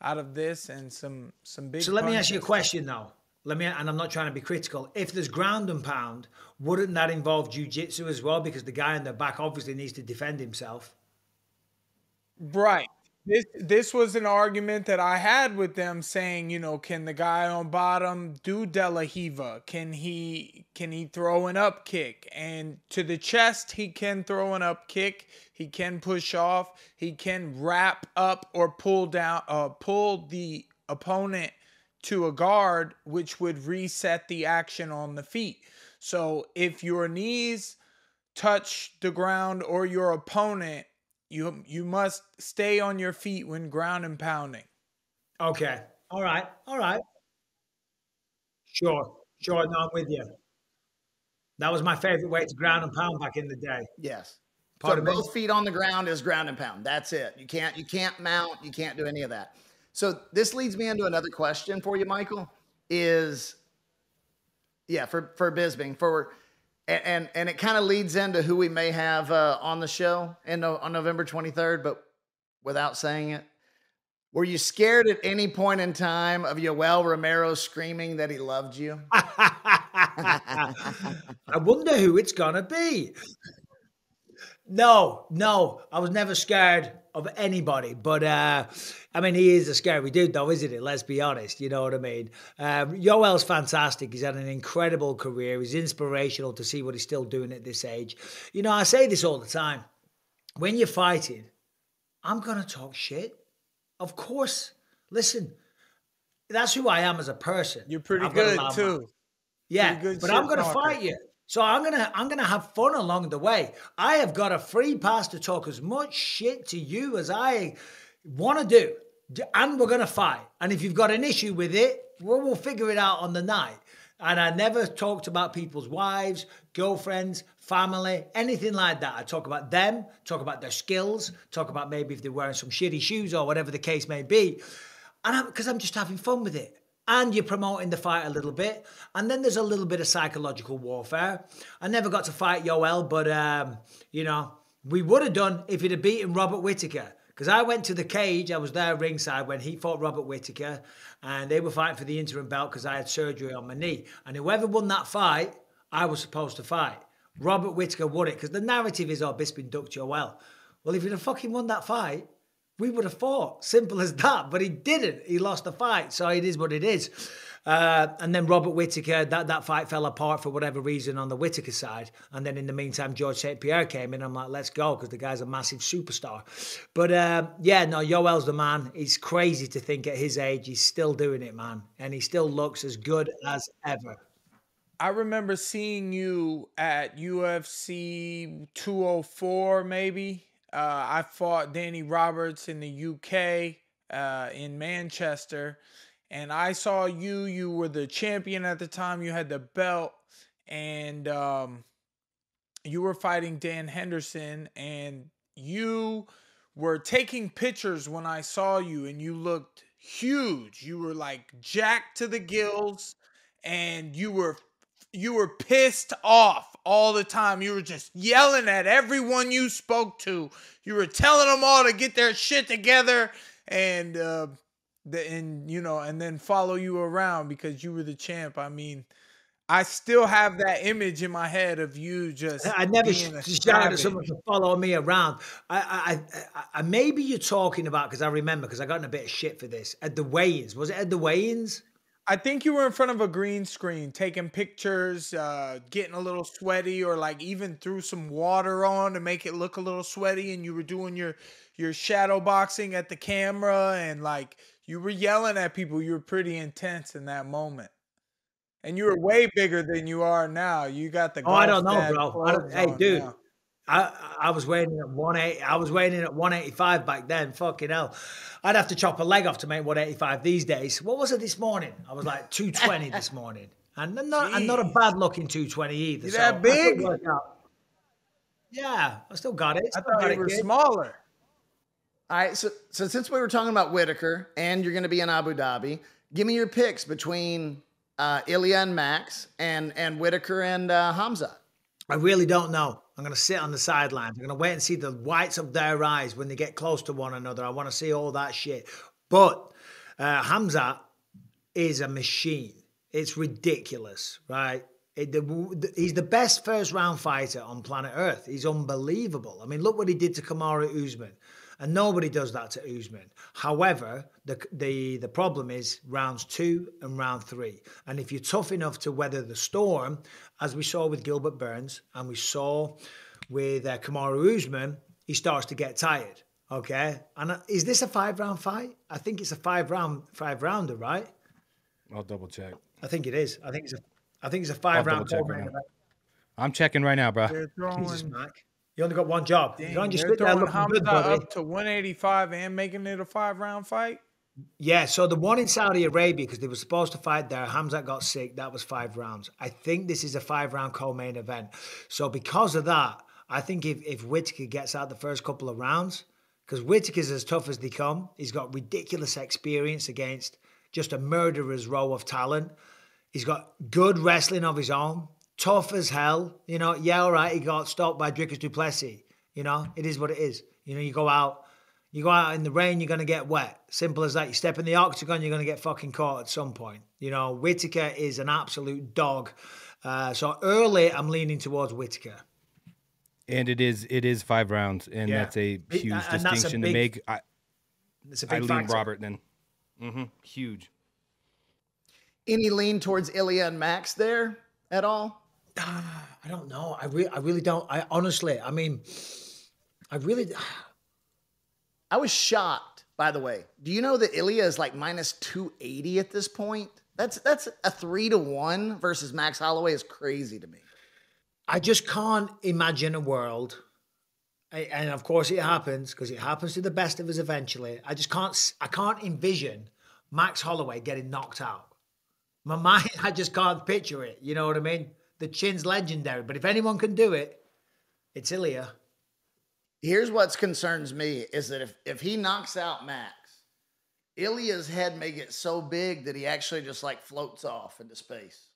out of this and some big. So let me ask you a question though. And I'm not trying to be critical. If there's ground and pound, wouldn't that involve jiu-jitsu as well? Because the guy in the back obviously needs to defend himself. Right. This was an argument that I had with them saying, can the guy on bottom do De La Hiva? Can he throw an up kick? And to the chest, he can throw an up kick. He can push off. He can wrap up or pull the opponent to a guard, which would reset the action on the feet. So if your knees touch the ground or your opponent, you must stay on your feet when ground and pounding. Okay. All right. Sure. No, I'm with you. That was my favorite way to ground and pound back in the day. Yes. So both feet on the ground is ground and pound. That's it. You can't mount. You can't do any of that. So this leads me into another question for you, Michael, for Bisping, and it kind of leads into who we may have on the show on November 23rd, but without saying it. Were you scared at any point in time of Yoel Romero screaming that he loved you? I wonder who it's going to be. No, I was never scared of anybody, but he is a scary dude though, isn't it? Let's be honest, you know what I mean? Yoel's fantastic. He's had an incredible career. He's inspirational to see what he's still doing at this age. I say this all the time. When you're fighting, I'm going to talk shit. Of course. Listen, that's who I am as a person. You're pretty good too. Yeah, but I'm going to fight you. So I'm gonna have fun along the way. I have got a free pass to talk as much shit to you as I want to do, and we're gonna fight. And if you've got an issue with it, we'll figure it out on the night. And I never talked about people's wives, girlfriends, family, anything like that. I talk about them, talk about their skills, talk about maybe if they're wearing some shitty shoes or whatever the case may be. And because I'm just having fun with it. and you're promoting the fight a little bit. And then there's a little bit of psychological warfare. I never got to fight Yoel, but, you know, we would have done if he'd have beaten Robert Whittaker. Because I went to the cage, I was there ringside when he fought Robert Whittaker, and they were fighting for the interim belt because I had surgery on my knee. And whoever won that fight, I was supposed to fight. Robert Whittaker won it because the narrative is, oh, Bisping ducked Yoel. Well, if he'd have fucking won that fight, we would have fought. Simple as that. But he didn't. He lost the fight. So it is what it is. And then Robert Whittaker, that fight fell apart for whatever reason on the Whittaker side. And then in the meantime, George St. Pierre came in. I'm like, let's go, because the guy's a massive superstar. But yeah, no, Yoel's the man. It's crazy to think at his age, he's still doing it, man. And he still looks as good as ever. I remember seeing you at UFC 204, maybe. I fought Danny Roberts in the UK, in Manchester. And I saw you. You were the champion at the time. You had the belt. And you were fighting Dan Henderson. And you were taking pictures when I saw you. And you looked huge. You were like jacked to the gills. And you were pissed off all the time. You were just yelling at everyone you spoke to. You were telling them all to get their shit together. And and then follow you around because you were the champ. I mean, I still have that image in my head of you just. I never shouted at someone to follow me around. I maybe you're talking about, because I remember, because I got in a bit of shit for this at the weigh-ins. Was it at the weigh-ins? I think you were in front of a green screen taking pictures, getting a little sweaty, or like even threw some water on to make it look a little sweaty, and you were doing your shadow boxing at the camera, and like you were yelling at people. You were pretty intense in that moment. And you were way bigger than you are now. You got the I don't know, bro. Hey, dude. Now. I was weighing in at 180. I was weighing in at 185 back then. Fucking hell. I'd have to chop a leg off to make 185 these days. What was it this morning? I was like 220 this morning. And I'm not a bad looking 220 either. You that big? Yeah, I still got it. I thought you were smaller. All right, so since we were talking about Whittaker and you're going to be in Abu Dhabi, give me your picks between Ilia and Max and Whittaker and Khamzat. I really don't know. I'm going to sit on the sidelines. I'm going to wait and see the whites of their eyes when they get close to one another. I want to see all that shit. But Khamzat is a machine. It's ridiculous, right? He's the best first round fighter on planet Earth. He's unbelievable. I mean, look what he did to Kamaru Usman. And nobody does that to Usman. However, the problem is rounds 2 and round 3. And if you're tough enough to weather the storm, as we saw with Gilbert Burns and we saw with Kamaru Usman, he starts to get tired. Okay? And is this a 5-round fight? I think it's a 5-rounder, right? I'll double check. I think it is. I think it's a 5-round fight. Right, I'm checking right now, bro. Jesus, Mac. You only got one job. Dang, you can't just they're sit there throwing looking good, Khamzat buddy. up to 185 and making it a 5-round fight? Yeah, so the one in Saudi Arabia, because they were supposed to fight there, Khamzat got sick, that was 5 rounds. I think this is a 5-round co-main event. So because of that, I think if Whittaker gets out the first couple of rounds, because Whittaker's as tough as they come, he's got ridiculous experience against just a murderer's row of talent. He's got good wrestling of his own, tough as hell. You know, yeah, all right, he got stopped by Dricus du Plessis. You know, it is what it is. You know, you go out in the rain, you're going to get wet. Simple as that. You step in the octagon, you're going to get fucking caught at some point. You know, Whittaker is an absolute dog. So early, I'm leaning towards Whittaker. And it is 5 rounds, and that's a huge distinction to make. It's a big lean factor. Robert then. Huge. Any lean towards Ilia and Max there at all? I don't know. I really don't. I honestly, I mean, I was shocked, by the way. Do you know that Ilia is like minus 280 at this point? That's a 3-1 versus Max Holloway is crazy to me. I just can't imagine a world, and of course it happens because it happens to the best of us eventually. I can't envision Max Holloway getting knocked out. My mind, I just can't picture it. You know what I mean? The chin's legendary, but if anyone can do it, it's Ilia. Here's what concerns me is that if he knocks out Max, Ilia's head may get so big that he actually just like floats off into space.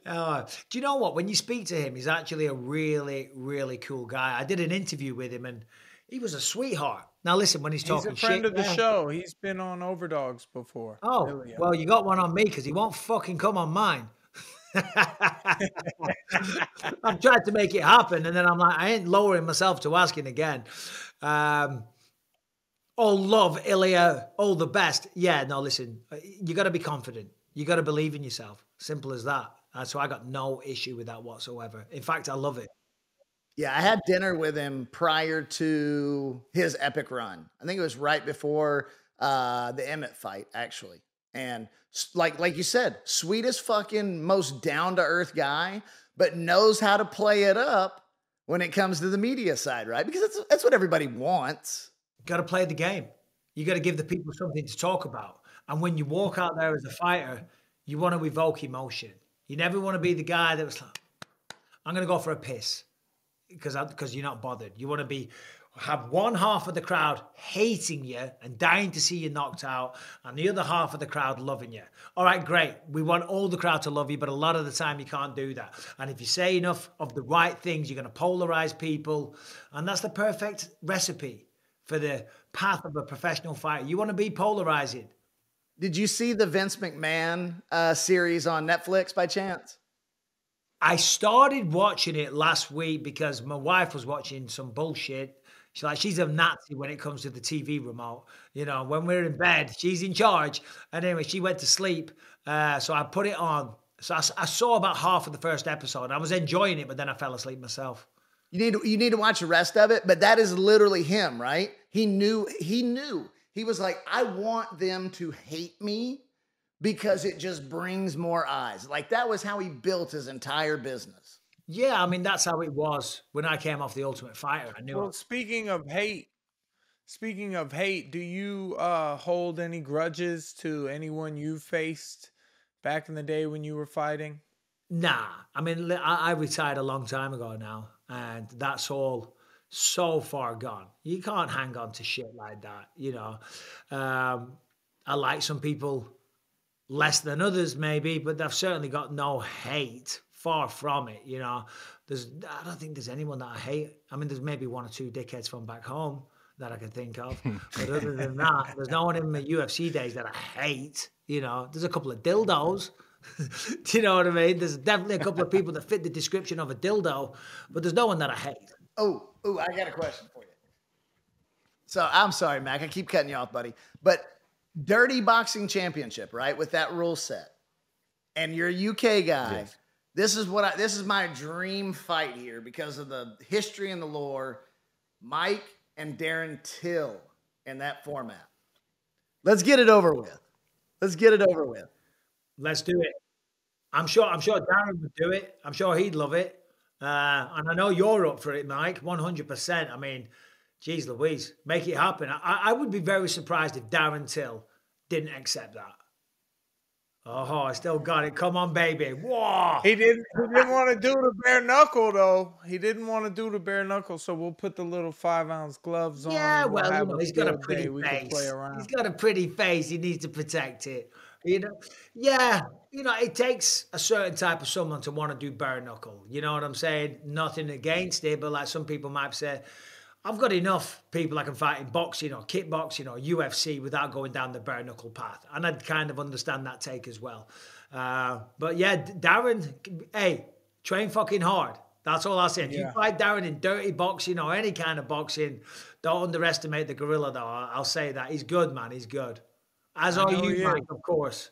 Do you know what? When you speak to him, he's actually a really, really cool guy. I did an interview with him and he was a sweetheart. Now listen, when he's talking shit. He's a friend of the show. He's been on Overdogs before. Oh, Ilia. well, you got one on me because he won't fucking come on mine. I've tried to make it happen, and then I'm like, I ain't lowering myself to asking again. All love, Ilia, all the best. Yeah, no, listen, you got to be confident. You got to believe in yourself. Simple as that. So I got no issue with that whatsoever. In fact, I love it. Yeah, I had dinner with him prior to his epic run. I think it was right before the Emmett fight, actually. And like you said, sweetest fucking most down-to-earth guy, but knows how to play it up when it comes to the media side, right? Because that's what everybody wants. Got to play the game. You got to give the people something to talk about. And when you walk out there as a fighter, you want to evoke emotion. You never want to be the guy that was like, I'm going to go for a piss because you're not bothered. You want to have one half of the crowd hating you and dying to see you knocked out, and the other half of the crowd loving you. All right, great. We want all the crowd to love you, but a lot of the time you can't do that. And if you say enough of the right things, you're going to polarize people. And that's the perfect recipe for the path of a professional fighter. You want to be polarizing. Did you see the Vince McMahon series on Netflix by chance? I started watching it last week because my wife was watching some bullshit. She's a Nazi when it comes to the TV remote. You know, when we're in bed, she's in charge. And anyway, she went to sleep. So I put it on. So I saw about half of the first episode. I was enjoying it, but then I fell asleep myself. You need to watch the rest of it, but that is literally him, right? He knew. He was like, I want them to hate me because it just brings more eyes. Like that was how he built his entire business. Yeah, I mean, that's how it was when I came off The Ultimate Fighter. I knew. Well, speaking of hate, do you hold any grudges to anyone you faced back in the day when you were fighting? Nah, I mean, I retired a long time ago now, and that's all so far gone. You can't hang on to shit like that, you know. I like some people less than others, maybe, but I've certainly got no hate. Far from it, you know. I don't think there's anyone that I hate. I mean, there's maybe one or two dickheads from back home that I can think of. But other than that, there's no one in the UFC days that I hate. You know, there's a couple of dildos. Do you know what I mean? There's definitely a couple of people that fit the description of a dildo, but there's no one that I hate. Oh, I got a question for you. So I'm sorry, Mac. I keep cutting you off, buddy. But Dirty Boxing Championship, right? With that rule set. And you're a UK guy. Yes. This is my dream fight here because of the history and the lore. Mike and Darren Till in that format. Let's get it over with. Let's do it. I'm sure Darren would do it. I'm sure he'd love it. And I know you're up for it, Mike, 100%. I mean, geez Louise, make it happen. I would be very surprised if Darren Till didn't accept that. Oh, I still got it. Come on, baby. Whoa. He didn't want to do the bare knuckle, though. He didn't want to do the bare knuckle, so we'll put the little 5-ounce gloves on. Yeah, well, you know, he's got a pretty face. He's got a pretty face. He needs to protect it. You know? Yeah. You know, it takes a certain type of someone to want to do bare knuckle. You know what I'm saying? Nothing against it, but like some people might say, I've got enough people I can fight in boxing or kickboxing or UFC without going down the bare knuckle path. And I'd kind of understand that take as well. But yeah, Darren, hey, train fucking hard. That's all I say. If you fight Darren in dirty boxing or any kind of boxing, don't underestimate the gorilla though. I'll say that. He's good, man. He's good. As are you, Mike, of course.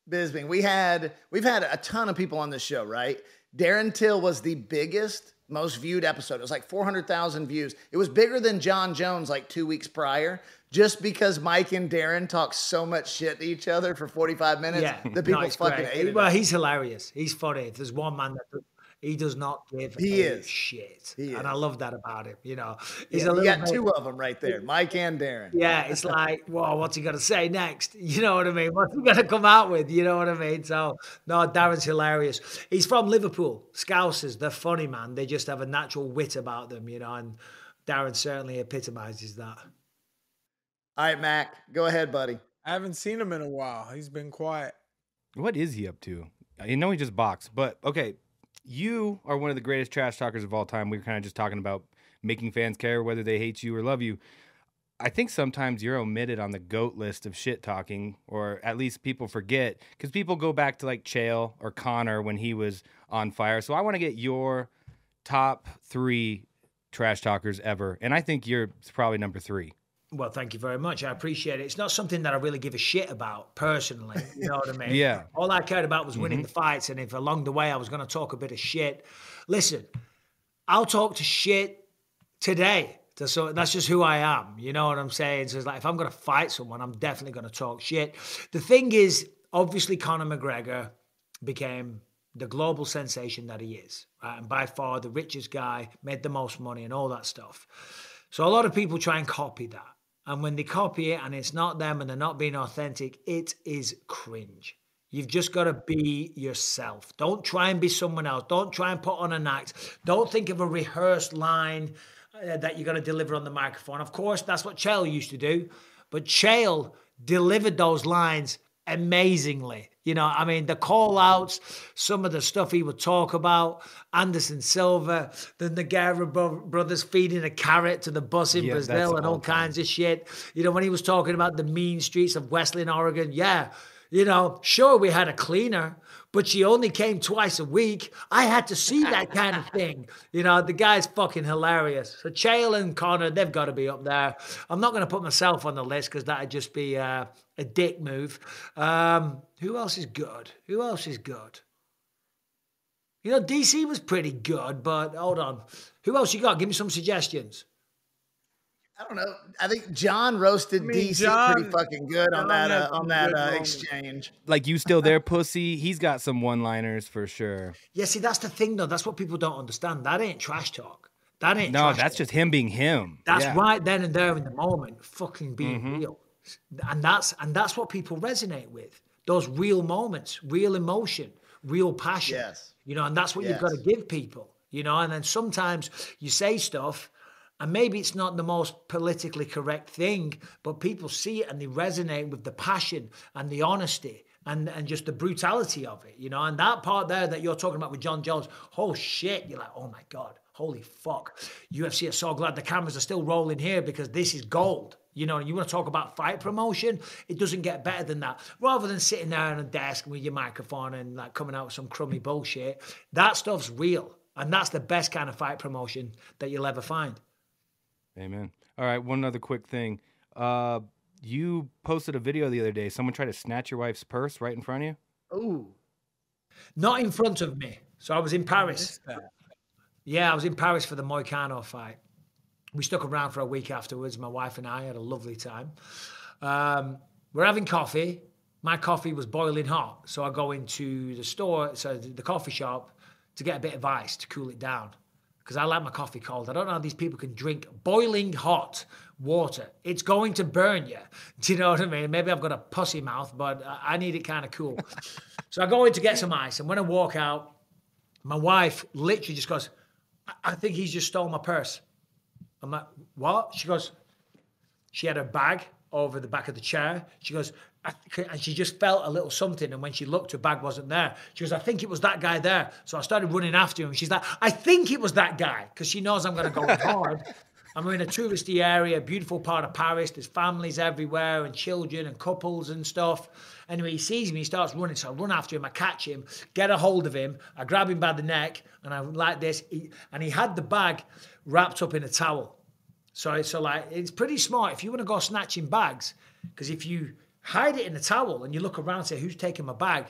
Bisping, we've had a ton of people on this show, right? Darren Till was the biggest, most viewed episode. It was like 400,000 views. It was bigger than John Jones like 2 weeks prior, just because Mike and Darren talk so much shit to each other for 45 minutes. Yeah, the people fucking ate it. Well, he's hilarious. He's funny. If there's one man that he does not give a shit. And I love that about him. You know, he's you got two of them right there, Mike and Darren. Yeah, it's like, whoa, what's he going to say next? You know what I mean? What's he going to come out with? You know what I mean? So, no, Darren's hilarious. He's from Liverpool. Scousers, they're funny, man. They just have a natural wit about them, you know, and Darren certainly epitomizes that. All right, Mac, go ahead, buddy. I haven't seen him in a while. He's been quiet. What is he up to? You know he just boxed, but okay. You are one of the greatest trash talkers of all time. We were kind of just talking about making fans care whether they hate you or love you. I think sometimes you're omitted on the GOAT list of shit talking, or at least people forget, because people go back to like Chael or Conor when he was on fire. So I want to get your top 3 trash talkers ever, and I think you're probably number 3. Well, thank you very much. I appreciate it. It's not something that I really give a shit about personally. You know what I mean? Yeah. All I cared about was winning the fights. And if along the way I was going to talk a bit of shit, listen, I'll talk to shit today. So that's just who I am. You know what I'm saying? So it's like, if I'm going to fight someone, I'm definitely going to talk shit. The thing is, obviously Conor McGregor became the global sensation that he is, right? And by far the richest guy, made the most money and all that stuff. So a lot of people try and copy that. And when they copy it and it's not them and they're not being authentic, it is cringe. You've just got to be yourself. Don't try and be someone else. Don't try and put on an act. Don't think of a rehearsed line that you're going to deliver on the microphone. Of course, that's what Chael used to do. But Chael delivered those lines amazingly. You know, I mean, the call outs, some of the stuff he would talk about, Anderson Silva, the Nogueira brothers feeding a carrot to the bus in Brazil and all kinds of shit. You know, when he was talking about the mean streets of Wesleyan, Oregon, yeah, you know, sure, we had a cleaner, but she only came twice a week. I had to see that kind of thing. You know, the guy's fucking hilarious. So Chael and Conor, they've got to be up there. I'm not going to put myself on the list because that'd just be a dick move. Who else is good? Who else is good? You know, DC was pretty good, but hold on. Who else you got? Give me some suggestions. I don't know. I think John roasted DC pretty fucking good on that exchange. Like, you still there, pussy? He's got some one-liners for sure. Yeah, see, that's the thing, though. That's what people don't understand. That ain't trash talk. That ain't No, trash that's talk. just him being him. That's right then and there in the moment, fucking being real. And that's what people resonate with. Those real moments, real emotion, real passion. Yes. You know, and that's what you've got to give people. You know, and then sometimes you say stuff and maybe it's not the most politically correct thing, but people see it and they resonate with the passion and the honesty and just the brutality of it, you know. And that part there that you're talking about with John Jones, oh shit, you're like, oh my God, holy fuck. UFC are so glad the cameras are still rolling here because this is gold. You know, you want to talk about fight promotion, it doesn't get better than that. Rather than sitting there on a desk with your microphone and like coming out with some crummy bullshit, that stuff's real. And that's the best kind of fight promotion that you'll ever find. Amen. All right, one other quick thing. You posted a video the other day. Someone tried to snatch your wife's purse right in front of you? Ooh. Not in front of me. So I was in Paris. Yeah, I was in Paris for the Moicano fight. We stuck around for a week afterwards. My wife and I had a lovely time. We're having coffee. My coffee was boiling hot. So I go into the store, so the coffee shop, to get a bit of ice to cool it down. Because I like my coffee cold. I don't know how these people can drink boiling hot water. It's going to burn you. Do you know what I mean? Maybe I've got a pussy mouth, but I need it kind of cool. So I go in to get some ice. And when I walk out, my wife literally just goes, I think he's just stole my purse. I'm like, what? She goes, she had her bag over the back of the chair. She goes, and she just felt a little something. And when she looked, her bag wasn't there. She goes, I think it was that guy there. So I started running after him. She's like, I think it was that guy. Because she knows I'm going to go hard. I'm in a touristy area, beautiful part of Paris. There's families everywhere and children and couples and stuff. Anyway, he sees me, he starts running. So I run after him, I catch him, get a hold of him. I grab him by the neck and I'm like this. And he had the bag wrapped up in a towel. So like, it's pretty smart if you want to go snatching bags. Because if you hide it in a towel and you look around and say, who's taking my bag?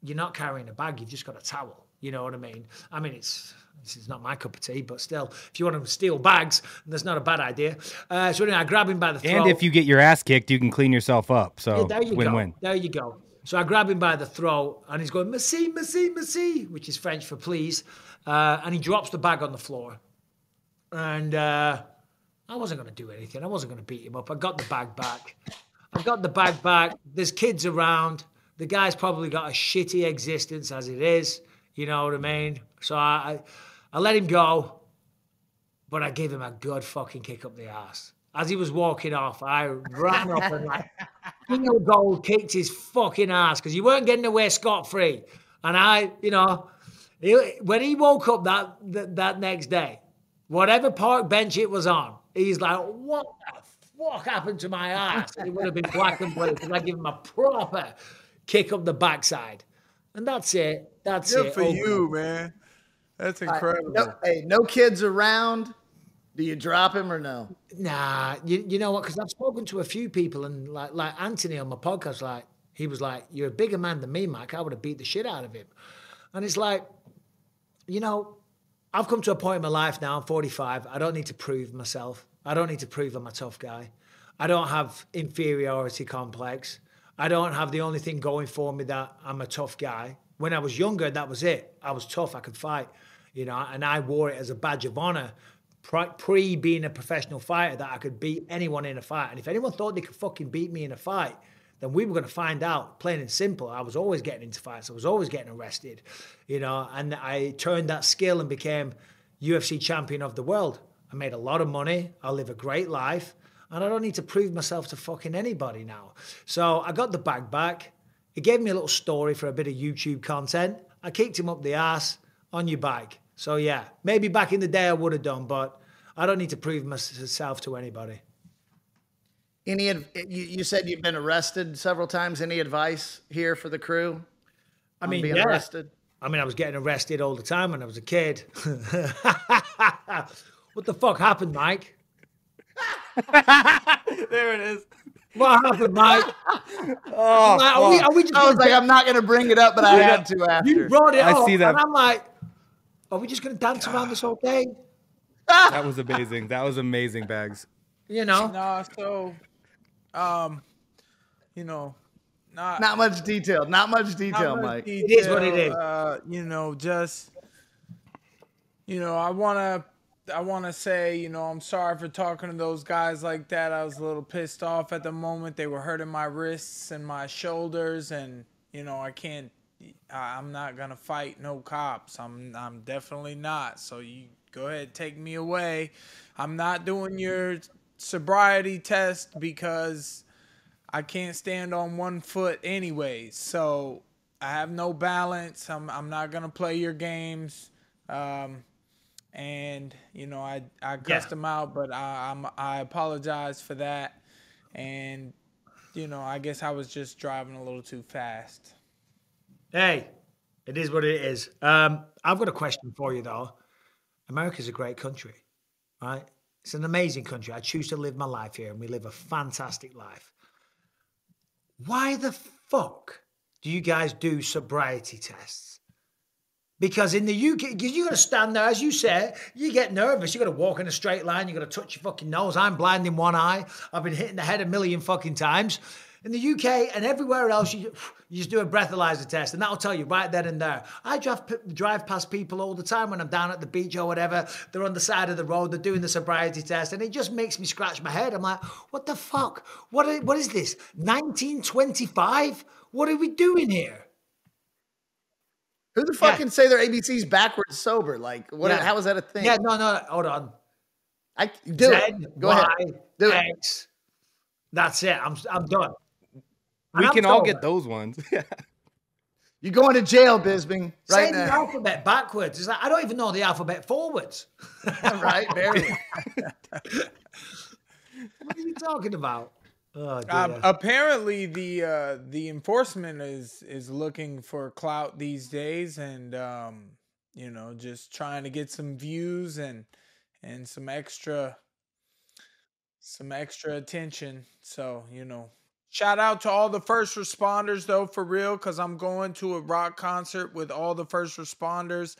You're not carrying a bag, you've just got a towel. You know what I mean? I mean, this is not my cup of tea, but still, if you want to steal bags, that's not a bad idea. So anyway, I grab him by the throat. And if you get your ass kicked, you can clean yourself up. So there you win-win. Go. There you go. So I grab him by the throat and he's going, merci, merci, merci, which is French for please. And he drops the bag on the floor. And I wasn't going to do anything. I wasn't going to beat him up. I got the bag back. There's kids around. The guy's probably got a shitty existence as it is. You know what I mean? So I let him go, but I gave him a good fucking kick up the ass. As he was walking off, I ran up and like, field goal kicked his fucking ass because you weren't getting away scot-free. And I, you know, when he woke up that next day, whatever park bench it was on, he's like, what the fuck happened to my ass? And it would have been black and blue because I give him a proper kick up the backside. And that's it. That's Good it. for you, man. That's incredible. No kids around. Do you drop him or no? Nah, you know what? Because I've spoken to a few people, and like Anthony on my podcast, like he was like, "You're a bigger man than me, Mike. I would have beat the shit out of him." And it's like, you know, I've come to a point in my life now. I'm 45. I don't need to prove myself. I don't need to prove I'm a tough guy. I don't have inferiority complex. I don't have the only thing going for me that I'm a tough guy. When I was younger, that was it. I was tough. I could fight, you know, and I wore it as a badge of honor. Pre being a professional fighter, that I could beat anyone in a fight. And if anyone thought they could fucking beat me in a fight, then we were going to find out, plain and simple. I was always getting into fights. I was always getting arrested, you know, and I turned that skill and became UFC champion of the world. I made a lot of money. I live a great life, and I don't need to prove myself to fucking anybody now. So I got the bag back. It gave me a little story for a bit of YouTube content. I kicked him up the ass on your bike. So yeah, maybe back in the day I would have done, but I don't need to prove myself to anybody. You said you've been arrested several times. Any advice here for the crew? I mean, being arrested? I mean, I was getting arrested all the time when I was a kid. What the fuck happened, Mike? There it is. What happened, Mike? Are we just I was like, I'm not going to bring it up, but I had to after. You brought it up, I see that. and I'm like, are we just going to dance around this whole day? That was amazing. That was amazing, Bags. You know? No, so, you know, not much detail. Not much detail, Mike. It is what it is. You know, just, you know, I want to say, you know, I'm sorry for talking to those guys like that. I was a little pissed off at the moment. They were hurting my wrists and my shoulders, and, you know, I'm not going to fight no cops. I'm definitely not. So you go ahead, take me away. I'm not doing your sobriety test because I can't stand on one foot anyways. So I have no balance. I'm not going to play your games. And, you know, I cussed him out, but I apologize for that. And, you know, I guess I was just driving a little too fast. Hey, it is what it is. I've got a question for you, though. America's a great country, right? It's an amazing country. I choose to live my life here, and we live a fantastic life. Why the fuck do you guys do sobriety tests? Because in the UK, you got to stand there, as you say, you get nervous. You got to walk in a straight line. You got to touch your fucking nose. I'm blind in one eye. I've been hit in the head a million fucking times. In the UK and everywhere else, you just do a breathalyzer test, and that'll tell you right then and there. I drive past people all the time when I'm down at the beach or whatever. They're on the side of the road. They're doing the sobriety test, and it just makes me scratch my head. I'm like, what the fuck? What is this? 1925? What are we doing here? Who the fuck can say their ABCs backwards sober? Like, what? Yeah. How is that a thing? Yeah, no, hold on. Do it. Go ahead. Do X. That's it. I'm done. We can all get those ones. You're going to jail, Bisping. Right now. Say the alphabet backwards. It's like, I don't even know the alphabet forwards. Right, very. What are you talking about? Oh, apparently, the enforcement is looking for clout these days, and you know, just trying to get some views and some extra attention. So, you know, shout out to all the first responders, though, for real, because I'm going to a rock concert with all the first responders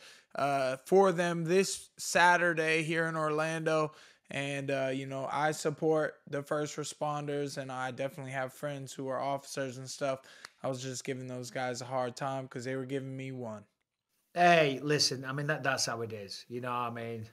for them this Saturday here in Orlando. And, you know, I support the first responders, and I definitely have friends who are officers and stuff. I was just giving those guys a hard time because they were giving me one. Hey, listen, I mean, that's how it is. You know what I mean?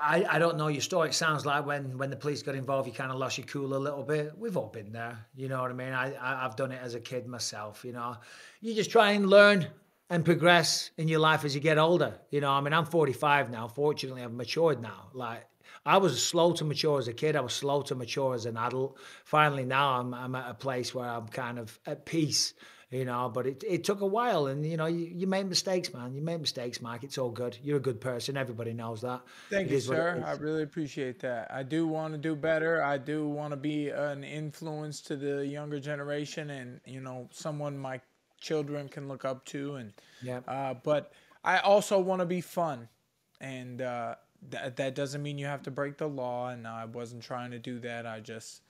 I don't know your story. It sounds like when the police got involved, you kind of lost your cool a little bit. We've all been there. You know what I mean? I've done it as a kid myself, you know. You just try and learn and progress in your life as you get older. You know, I mean, I'm 45 now. Fortunately, I've matured now. Like, I was slow to mature as a kid. I was slow to mature as an adult. Finally, now I'm at a place where I'm kind of at peace, you know, but it took a while. And, you know, you make mistakes, man. You make mistakes, Mike. It's all good. You're a good person. Everybody knows that. Thank you, sir. I really appreciate that. I do want to do better. I do want to be an influence to the younger generation and, you know, someone my children can look up to. And but I also want to be fun. And that doesn't mean you have to break the law, and I wasn't trying to do that. I just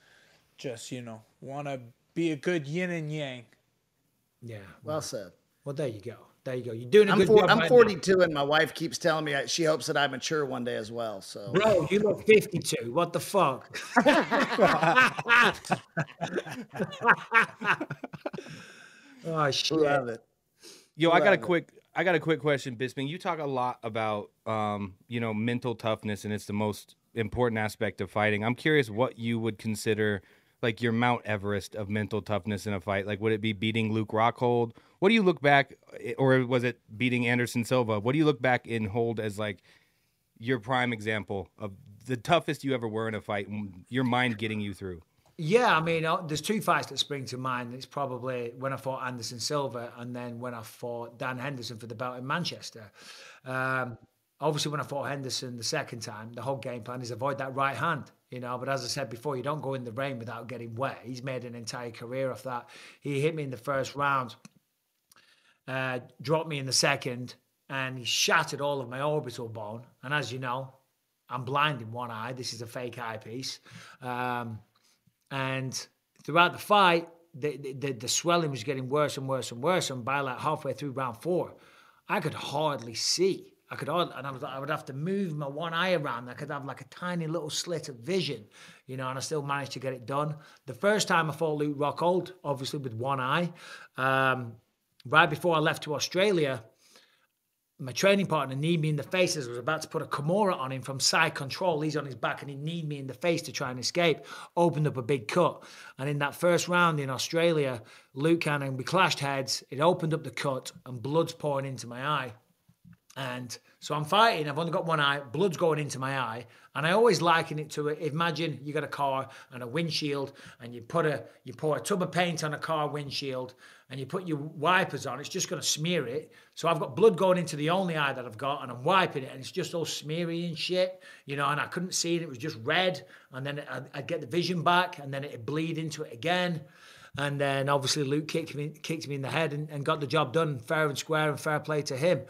you know, want to be a good yin and yang. Yeah. Well said. Well, there you go. There you go. You're doing a good job. I'm 42, and my wife keeps telling me she hopes that I mature one day as well. So, bro, you look 52. What the fuck? Oh shit! Love it. Yo, I got a quick question, Bisping. You talk a lot about, you know, mental toughness, and it's the most important aspect of fighting. I'm curious what you would consider like your Mount Everest of mental toughness in a fight. Like, would it be beating Luke Rockhold? What do you look back, or was it beating Anderson Silva? What do you look back and hold as like your prime example of the toughest you ever were in a fight, and your mind getting you through? Yeah, I mean, there's two fights that spring to mind. It's probably when I fought Anderson Silva and then when I fought Dan Henderson for the belt in Manchester. Obviously, when I fought Henderson the second time, the whole game plan is avoid that right hand, you know. But as I said before, you don't go in the rain without getting wet. He's made an entire career off that. He hit me in the first round, dropped me in the second, and he shattered all of my orbital bone. And as you know, I'm blind in one eye. This is a fake eyepiece. And throughout the fight, the swelling was getting worse and worse and worse. And by like halfway through round 4, I could hardly see. I would have to move my one eye around. I could have like a tiny little slit of vision, you know, and I still managed to get it done. The first time I fought Luke Rockhold, obviously with one eye, right before I left to Australia, my training partner kneed me in the face as I was about to put a Kimura on him from side control. He's on his back and he kneed me in the face to try and escape, opened up a big cut. And in that first round in Australia, Luke and we clashed heads. It opened up the cut and blood's pouring into my eye. And so I'm fighting, I've only got one eye, blood's going into my eye. And I always liken it to, imagine you got a car and a windshield and you pour a tub of paint on a car windshield and you put your wipers on, it's just going to smear it. So I've got blood going into the only eye that I've got and I'm wiping it and it's just all smeary and shit, you know, and I couldn't see it. It was just red. And then I'd get the vision back and then it'd bleed into it again. And then obviously Luke kicked me in the head and got the job done fair and square and fair play to him.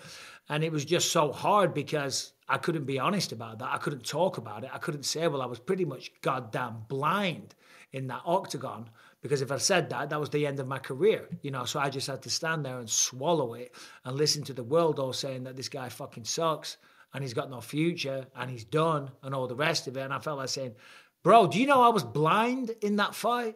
And it was just so hard because I couldn't be honest about that. I couldn't talk about it. I couldn't say, well, I was pretty much goddamn blind in that octagon. Because if I said that, that was the end of my career, you know. So I just had to stand there and swallow it and listen to the world all saying that this guy fucking sucks and he's got no future and he's done and all the rest of it. And I felt like saying, bro, do you know I was blind in that fight?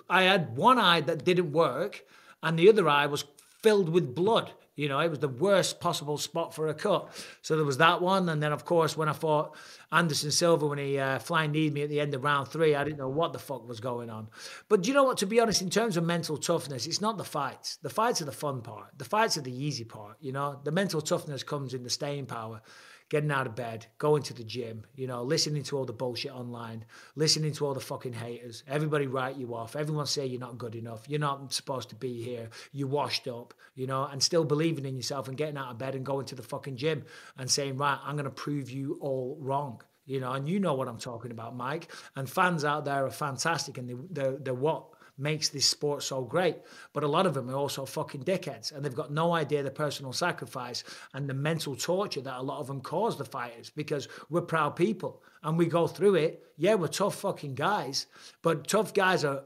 I had one eye that didn't work and the other eye was filled with blood. You know, it was the worst possible spot for a cut. So there was that one. And then, of course, when I fought Anderson Silva, when he flying kneed me at the end of round 3, I didn't know what the fuck was going on. But do you know what? To be honest, in terms of mental toughness, it's not the fights. The fights are the fun part. The fights are the easy part, you know. The mental toughness comes in the staying power, getting out of bed, going to the gym, you know, listening to all the bullshit online, listening to all the fucking haters. Everybody write you off. Everyone say you're not good enough. You're not supposed to be here. You're washed up, you know, and still believing in yourself and getting out of bed and going to the fucking gym and saying, right, I'm going to prove you all wrong. You know, and you know what I'm talking about, Mike. And fans out there are fantastic and they're what makes this sport so great. But a lot of them are also fucking dickheads and they've got no idea the personal sacrifice and the mental torture that a lot of them cause the fighters because we're proud people and we go through it. Yeah, we're tough fucking guys, but tough guys are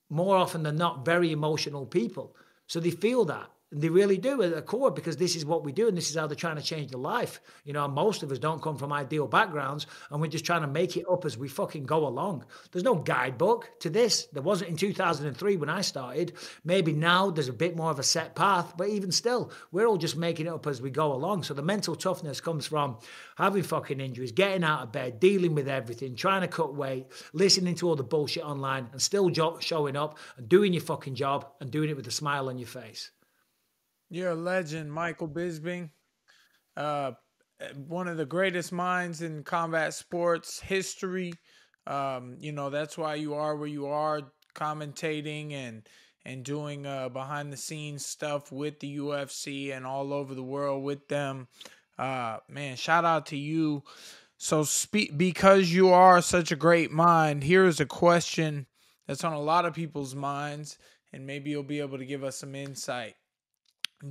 more often than not very emotional people. So they feel that. And they really do at the core because this is what we do and this is how they're trying to change their life. You know, most of us don't come from ideal backgrounds and we're just trying to make it up as we fucking go along. There's no guidebook to this. There wasn't in 2003 when I started. Maybe now there's a bit more of a set path, but even still, we're all just making it up as we go along. So the mental toughness comes from having fucking injuries, getting out of bed, dealing with everything, trying to cut weight, listening to all the bullshit online and still showing up and doing your fucking job and doing it with a smile on your face. You're a legend, Michael Bisping. One of the greatest minds in combat sports history. That's why you are where you are, commentating and doing behind the scenes stuff with the UFC and all over the world with them. Man, shout out to you. So because you are such a great mind, here's a question that's on a lot of people's minds, and maybe you'll be able to give us some insight.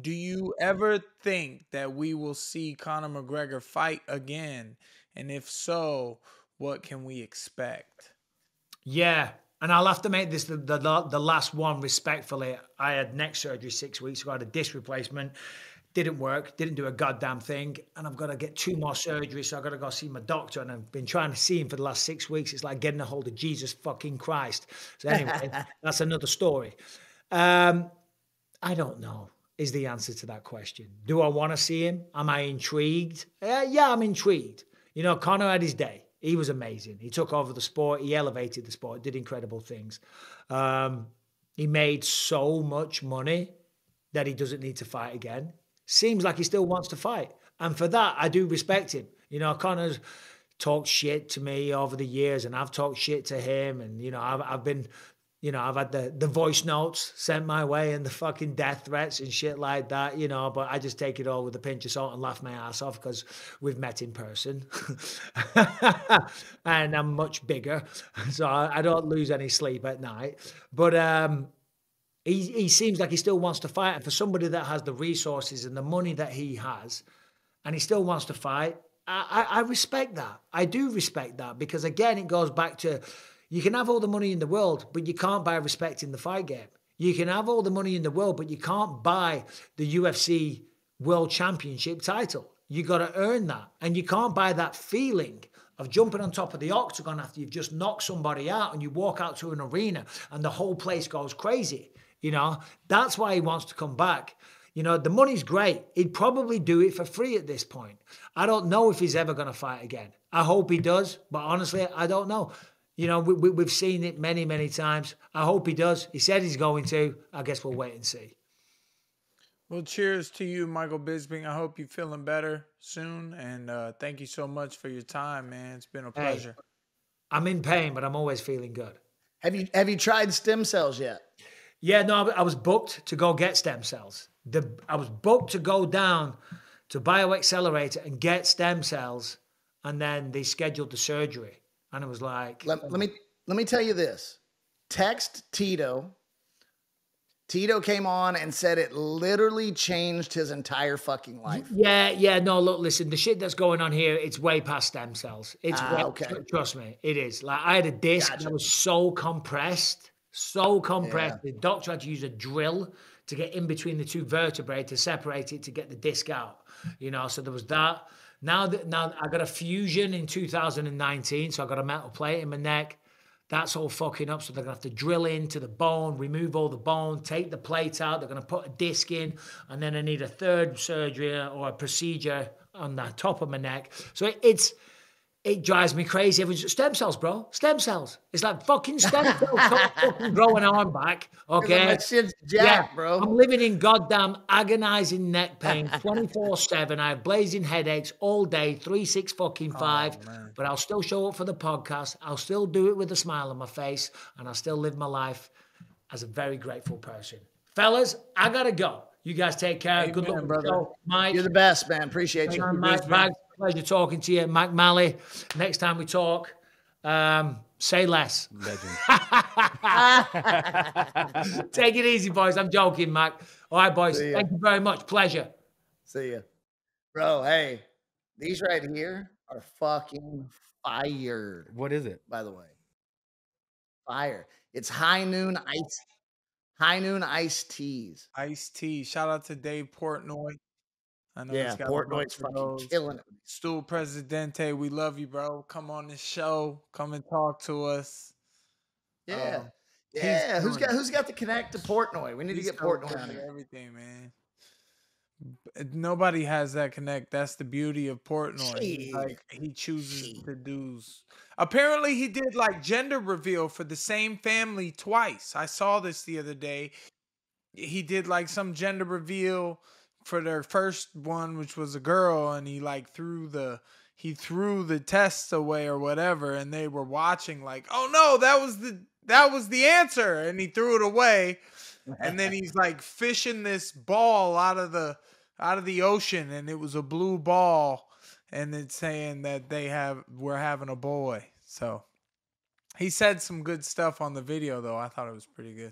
Do you ever think that we will see Conor McGregor fight again? And if so, what can we expect? Yeah, and I'll have to make this the last one respectfully. I had neck surgery 6 weeks ago. I had a disc replacement. Didn't work, didn't do a goddamn thing. And I've got to get 2 more surgeries, so I've got to go see my doctor. And I've been trying to see him for the last 6 weeks. It's like getting a hold of Jesus fucking Christ. So anyway, that's another story. I don't know is the answer to that question. Do I want to see him? Am I intrigued? Yeah, I'm intrigued. You know, Conor had his day. He was amazing. He took over the sport. He elevated the sport, did incredible things. He made so much money that he doesn't need to fight again. Seems like he still wants to fight. And for that, I do respect him. You know, Conor's talked shit to me over the years, and I've talked shit to him. And, you know, I've been, you know, I've had the voice notes sent my way and the fucking death threats and shit like that, you know, but I just take it all with a pinch of salt and laugh my ass off because we've met in person. And I'm much bigger, so I don't lose any sleep at night. But he seems like he still wants to fight. And for somebody that has the resources and the money that he has, and he still wants to fight, I respect that. I do respect that because, again, it goes back to, you can have all the money in the world, but you can't buy respect in the fight game. You can have all the money in the world, but you can't buy the UFC World Championship title. You got to earn that. And you can't buy that feeling of jumping on top of the octagon after you've just knocked somebody out and you walk out to an arena and the whole place goes crazy. You know, that's why he wants to come back. You know, the money's great. He'd probably do it for free at this point. I don't know if he's ever going to fight again. I hope he does, but honestly, I don't know. You know, we've seen it many, many times. I hope he does. He said he's going to. I guess we'll wait and see. Well, cheers to you, Michael Bisping. I hope you're feeling better soon. And thank you so much for your time, man. It's been a pleasure. Hey, I'm in pain, but I'm always feeling good. Have you tried stem cells yet? Yeah, no, I was booked to go get stem cells. I was booked to go down to BioAccelerator and get stem cells, and then they scheduled the surgery. And it was like... Let me tell you this. Text Tito. Tito came on and said it literally changed his entire fucking life. Yeah. No, look, listen, the shit that's going on here, it's way past stem cells. It's okay. Trust me, it is. Like, I had a disc that was so compressed. Yeah. The doctor had to use a drill to get in between the 2 vertebrae to separate it to get the disc out. You know, so there was that. Now I got a fusion in 2019, so I got a metal plate in my neck. That's all fucking up, so they're going to have to drill into the bone, remove all the bone, take the plate out. They're going to put a disc in, and then I need a third surgery or a procedure on the top of my neck. So it drives me crazy. Everyone's stem cells, bro. Stem cells. It's like fucking stem cells. Don't fucking grow an arm back. Okay. That shit's jacked, bro. I'm living in goddamn agonizing neck pain 24/7. I have blazing headaches all day, 3, 6, fucking 5. But I'll still show up for the podcast. I'll still do it with a smile on my face, and I'll still live my life as a very grateful person. Fellas, I gotta go. You guys take care. Good luck, brother. Mike, you're the best, man. Appreciate you. Mike, pleasure talking to you. Mike Malley, next time we talk, say less. Legend. Take it easy, boys. I'm joking, Mac. All right, boys. Thank you very much. Pleasure. See ya. Bro, hey, these right here are fucking fire. What is it? By the way. Fire. It's High Noon iced teas. Iced tea. Shout out to Dave Portnoy. I know yeah, Portnoy's fucking killing it. Stool Presidente, we love you, bro. Come on this show. Come and talk to us. Yeah. Who's got to connect to Portnoy? We need to get Portnoy on here. Everything, man. Nobody has that connect. That's the beauty of Portnoy. Like, he chooses to do. Apparently, he did like gender reveal for the same family twice. I saw this the other day. he did like some gender reveal for their first one, which was a girl, and he like threw the tests away or whatever, and they were watching like, oh no, that was the answer, and he threw it away, and then he's like fishing this ball out of the ocean, and it was a blue ball, and it's saying that we're having a boy. So he said some good stuff on the video, though. I thought it was pretty good.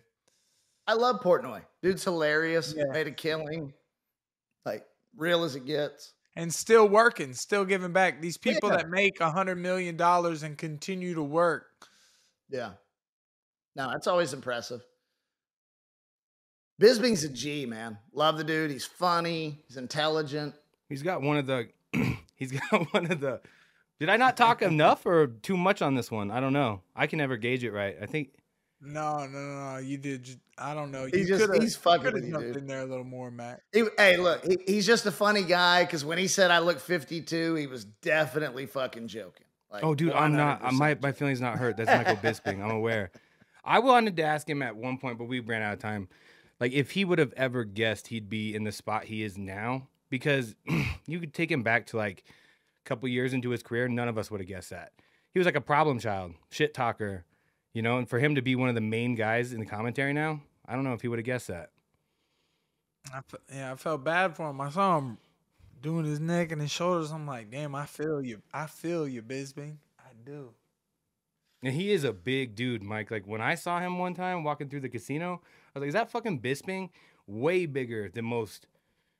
I love Portnoy. Dude's hilarious. Yeah. Made a killing. Like, real as it gets. And still working, still giving back. These people that make $100 million and continue to work. Yeah. No, that's always impressive. Bisping's a G, man. Love the dude. He's funny. He's intelligent. He's got one of the did I not talk enough or too much on this one? I don't know. I can never gauge it right. I think. No. You did. I don't know. He's fucking with you, dude. In there a little more, Matt. Hey, look, he's just a funny guy. Because when he said I look 52, he was definitely fucking joking. Like, oh, dude, I'm not. My feelings not hurt. That's Michael Bisping. I'm aware. I wanted to ask him at one point, but we ran out of time. Like, if he would have ever guessed he'd be in the spot he is now, because you could take him back to like a couple years into his career, none of us would have guessed that. He was like a problem child, shit talker, you know, and for him to be one of the main guys in the commentary now, I don't know if he would have guessed that. I felt bad for him. I saw him doing his neck and his shoulders. I'm like, damn, I feel you. I feel you, Bisping. I do. And he is a big dude, Mike. Like, when I saw him one time walking through the casino, I was like, is that fucking Bisping? Way bigger than most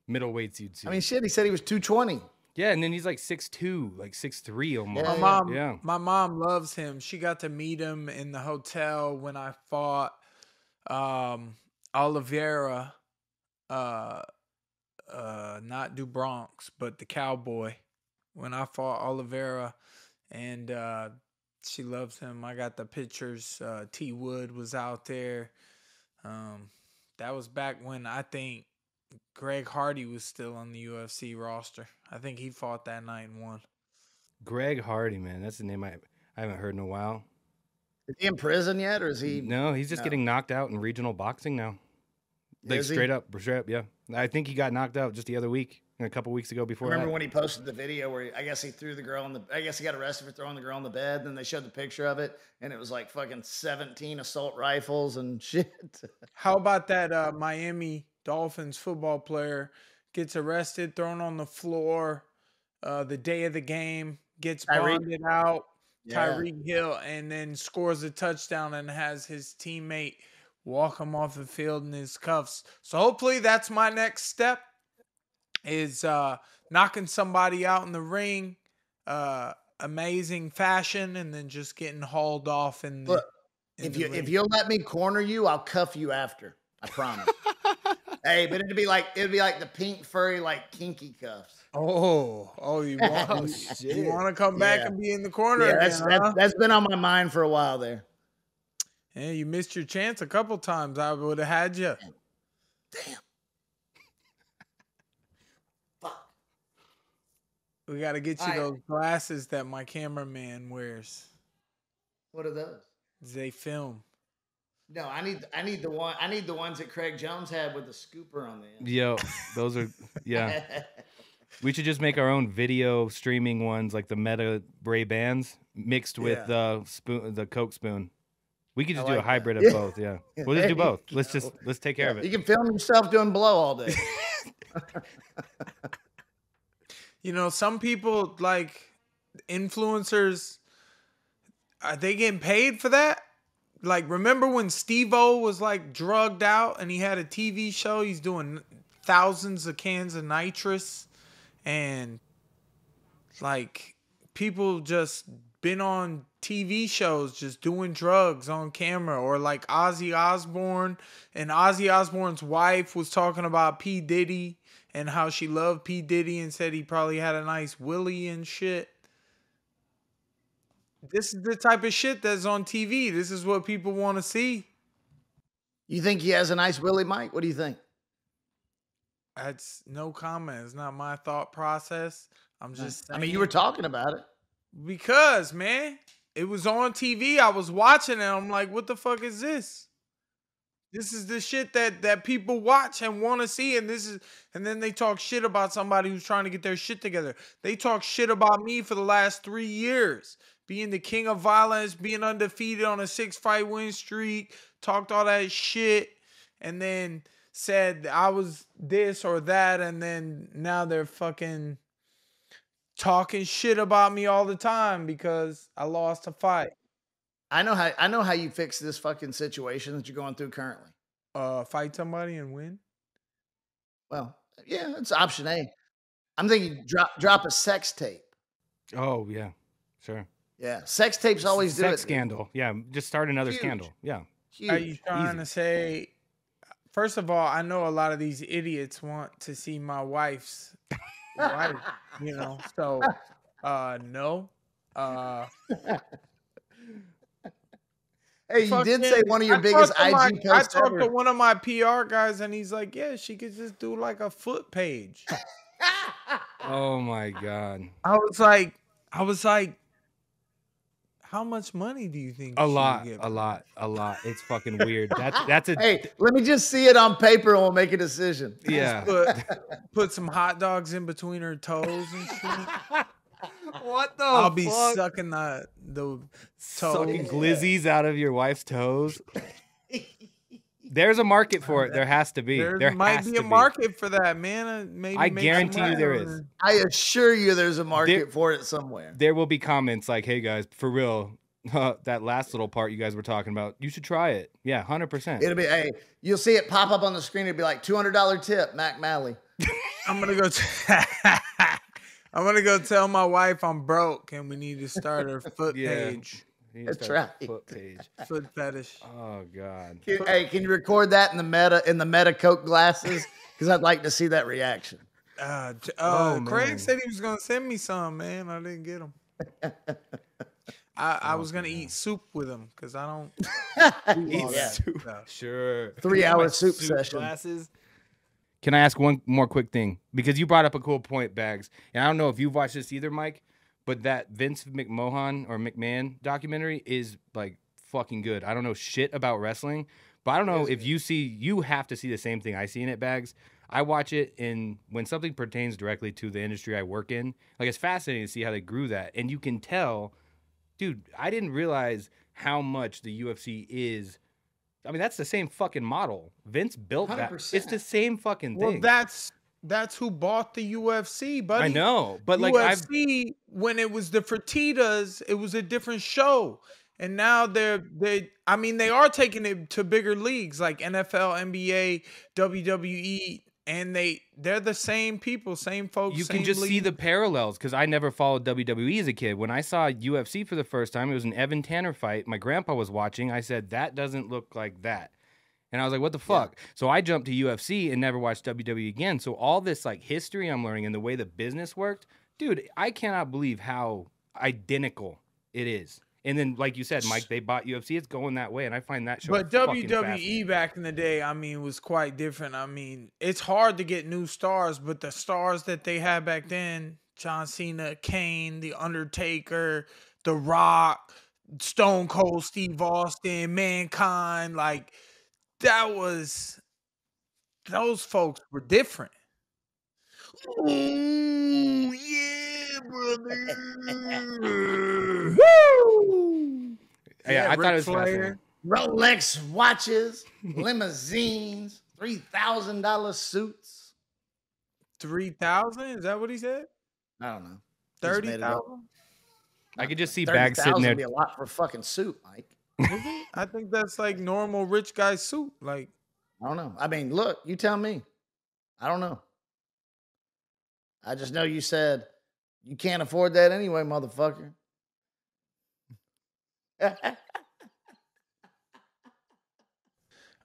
middleweights you'd see. I mean, shit, he said he was 220. Yeah, and then he's like 6'2", like 6'3" almost. My mom loves him. She got to meet him in the hotel when I fought Oliveira, not DuBronx, but the Cowboy. When I fought Oliveira, and she loves him. I got the pictures. T. Wood was out there. That was back when I think Greg Hardy was still on the UFC roster. I think he fought that night and won. Greg Hardy, man. That's the name I haven't heard in a while. Is he in prison yet, or is he? No, he's just getting knocked out in regional boxing now. Like, straight up, yeah. I think he got knocked out just the other week, a couple weeks ago before. Remember when he posted the video where I guess he threw the girl I guess he got arrested for throwing the girl on the bed. Then they showed the picture of it, and it was like fucking 17 assault rifles and shit. How about that Miami Dolphins football player gets arrested, thrown on the floor the day of the game, gets bonded out, Tyreek Hill, and then scores a touchdown and has his teammate walk him off the field in his cuffs. So hopefully that's my next step, is knocking somebody out in the ring, amazing fashion, and then just getting hauled off in the. Look, if you'll let me corner you, I'll cuff you after. I promise. Hey, but it'd be like the pink furry, like kinky cuffs. Oh, you want to come back and be in the corner? Yeah, that's been on my mind for a while there. Yeah, you missed your chance a couple times. I would have had you. Damn. Fuck. We got to get you those glasses that my cameraman wears. What are those? They film. No, I need the ones that Craig Jones had with the scooper on the end. Yo, those are We should just make our own video streaming ones, like the Meta Ray-Bans mixed with the Coke spoon. We could just do a hybrid of both. Yeah, we'll just do both. Let's take care of it. You can film yourself doing blow all day. You know, some people, like influencers, are they getting paid for that? Like, remember when Steve-O was like drugged out and he had a TV show? He's doing thousands of cans of nitrous, and like people just been on TV shows just doing drugs on camera, or like Ozzy Osbourne, and Ozzy Osbourne's wife was talking about P. Diddy and how she loved P. Diddy and said he probably had a nice willy and shit. This is the type of shit that's on TV. This is what people want to see. You think he has a nice willy, Mike? What do you think? That's no comment. It's not my thought process. I'm just saying. I mean, you were talking about it. Because, man, it was on TV. I was watching it. I'm like, what the fuck is this? This is the shit that people watch and want to see, and then they talk shit about somebody who's trying to get their shit together. They talk shit about me for the last 3 years, being the king of violence, being undefeated on a 6-fight win streak, talked all that shit, and then said I was this or that, and then now they're fucking talking shit about me all the time because I lost a fight. I know how you fix this fucking situation that you're going through currently. Fight somebody and win. Well, yeah, it's option A. I'm thinking drop a sex tape. Oh yeah, sure. Yeah, sex tapes always do it. Sex scandal. Yeah, just start another scandal. Yeah. Are you trying to say? First of all, I know a lot of these idiots want to see my wife's wife. You know, so no. Hey, you did say one of your biggest IG posts I talked ever. to one of my PR guys, and he's like, "Yeah, she could just do like a foot page." Oh my God. I was like, how much money do you think? A she lot, would get a for lot, a lot. It's fucking weird. That's a Hey, let me just see it on paper and we'll make a decision. yeah. Put some hot dogs in between her toes and shit. What the I'll be fuck? sucking the toes. Sucking glizzies out of your wife's toes. There's a market for it. There has to be. There might be a market for that, man. Maybe I make guarantee some you there money. is. I assure you there's a market for it somewhere. There will be comments like, "Hey guys, for real, that last little part you guys were talking about, you should try it." Yeah, 100%. It'll be, hey, you'll see it pop up on the screen. It'll be like $200 tip, Mac Malley. I'm gonna go. I'm gonna go tell my wife I'm broke and we need to start her foot page. That's right. Foot page. Foot fetish. Oh God. Hey, can you record that in the meta Coke glasses? Because I'd like to see that reaction. Craig said he was gonna send me some, man. I didn't get them. I was gonna eat soup with him because I don't Eat soup. Sure. 3-hour soup session. Glasses. Can I ask one more quick thing? Because you brought up a cool point, Bags. And I don't know if you've watched this either, Mike, but that Vince McMahon documentary is like fucking good. I don't know shit about wrestling, but I don't know if you have to see the same thing I see in it, Bags. I watch it, and when something pertains directly to the industry I work in, like it's fascinating to see how they grew that. And you can tell, dude, I didn't realize how much the UFC is. I mean, that's the same fucking model. Vince built 100%. That. It's the same fucking thing. Well, that's who bought the UFC, buddy. I know, but UFC, when it was the Fertitas, it was a different show. And now they are taking it to bigger leagues like NFL, NBA, WWE, and they're the same people, same folks. You same can just league. see the parallels because I never followed WWE as a kid. When I saw UFC for the first time, it was an Evan Tanner fight. My grandpa was watching. I said, that doesn't look like that. And I was like, what the fuck? Yeah. So I jumped to UFC and never watched WWE again. So all this like history I'm learning and the way the business worked, dude, I cannot believe how identical it is. And then, like you said, Mike, they bought UFC. It's going that way, and I find that show. But WWE back in the day, I mean, was quite different. I mean, it's hard to get new stars, but the stars that they had back then, John Cena, Kane, The Undertaker, The Rock, Stone Cold Steve Austin, Mankind, like those folks were different. Ooh, yeah, brother. Woo! Yeah, I thought it was fascinating. Rolex watches, limousines, $3,000 suits. 3,000? Is that what he said? I don't know. 30,000? I could just see Bags sitting there. Would be a lot for a fucking suit, Mike. I think that's like normal rich guy suit. Like, I don't know. I mean, look, you tell me. I don't know. I just know you said you can't afford that anyway, motherfucker.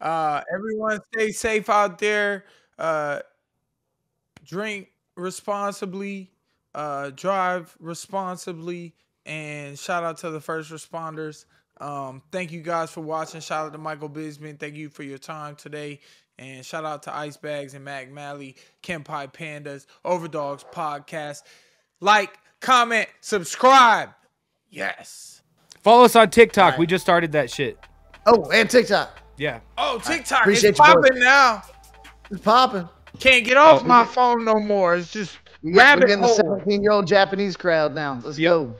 Everyone stay safe out there. Drink responsibly, drive responsibly, and shout out to the first responders. Thank you guys for watching. Shout out to Michael Bisping. Thank you for your time today. And shout out to Ice Bags and Mac Malley, Kenpai Pandas, Overdogs Podcast. Like, comment, subscribe. Yes. Follow us on TikTok. Right. We just started that shit. Oh, and TikTok. Yeah. Oh, TikTok. Appreciate It's you, boys. popping now. It's popping. Can't get off my phone no more. It's just We're rabbit getting the hole. 17-year-old Japanese crowd now. Let's go.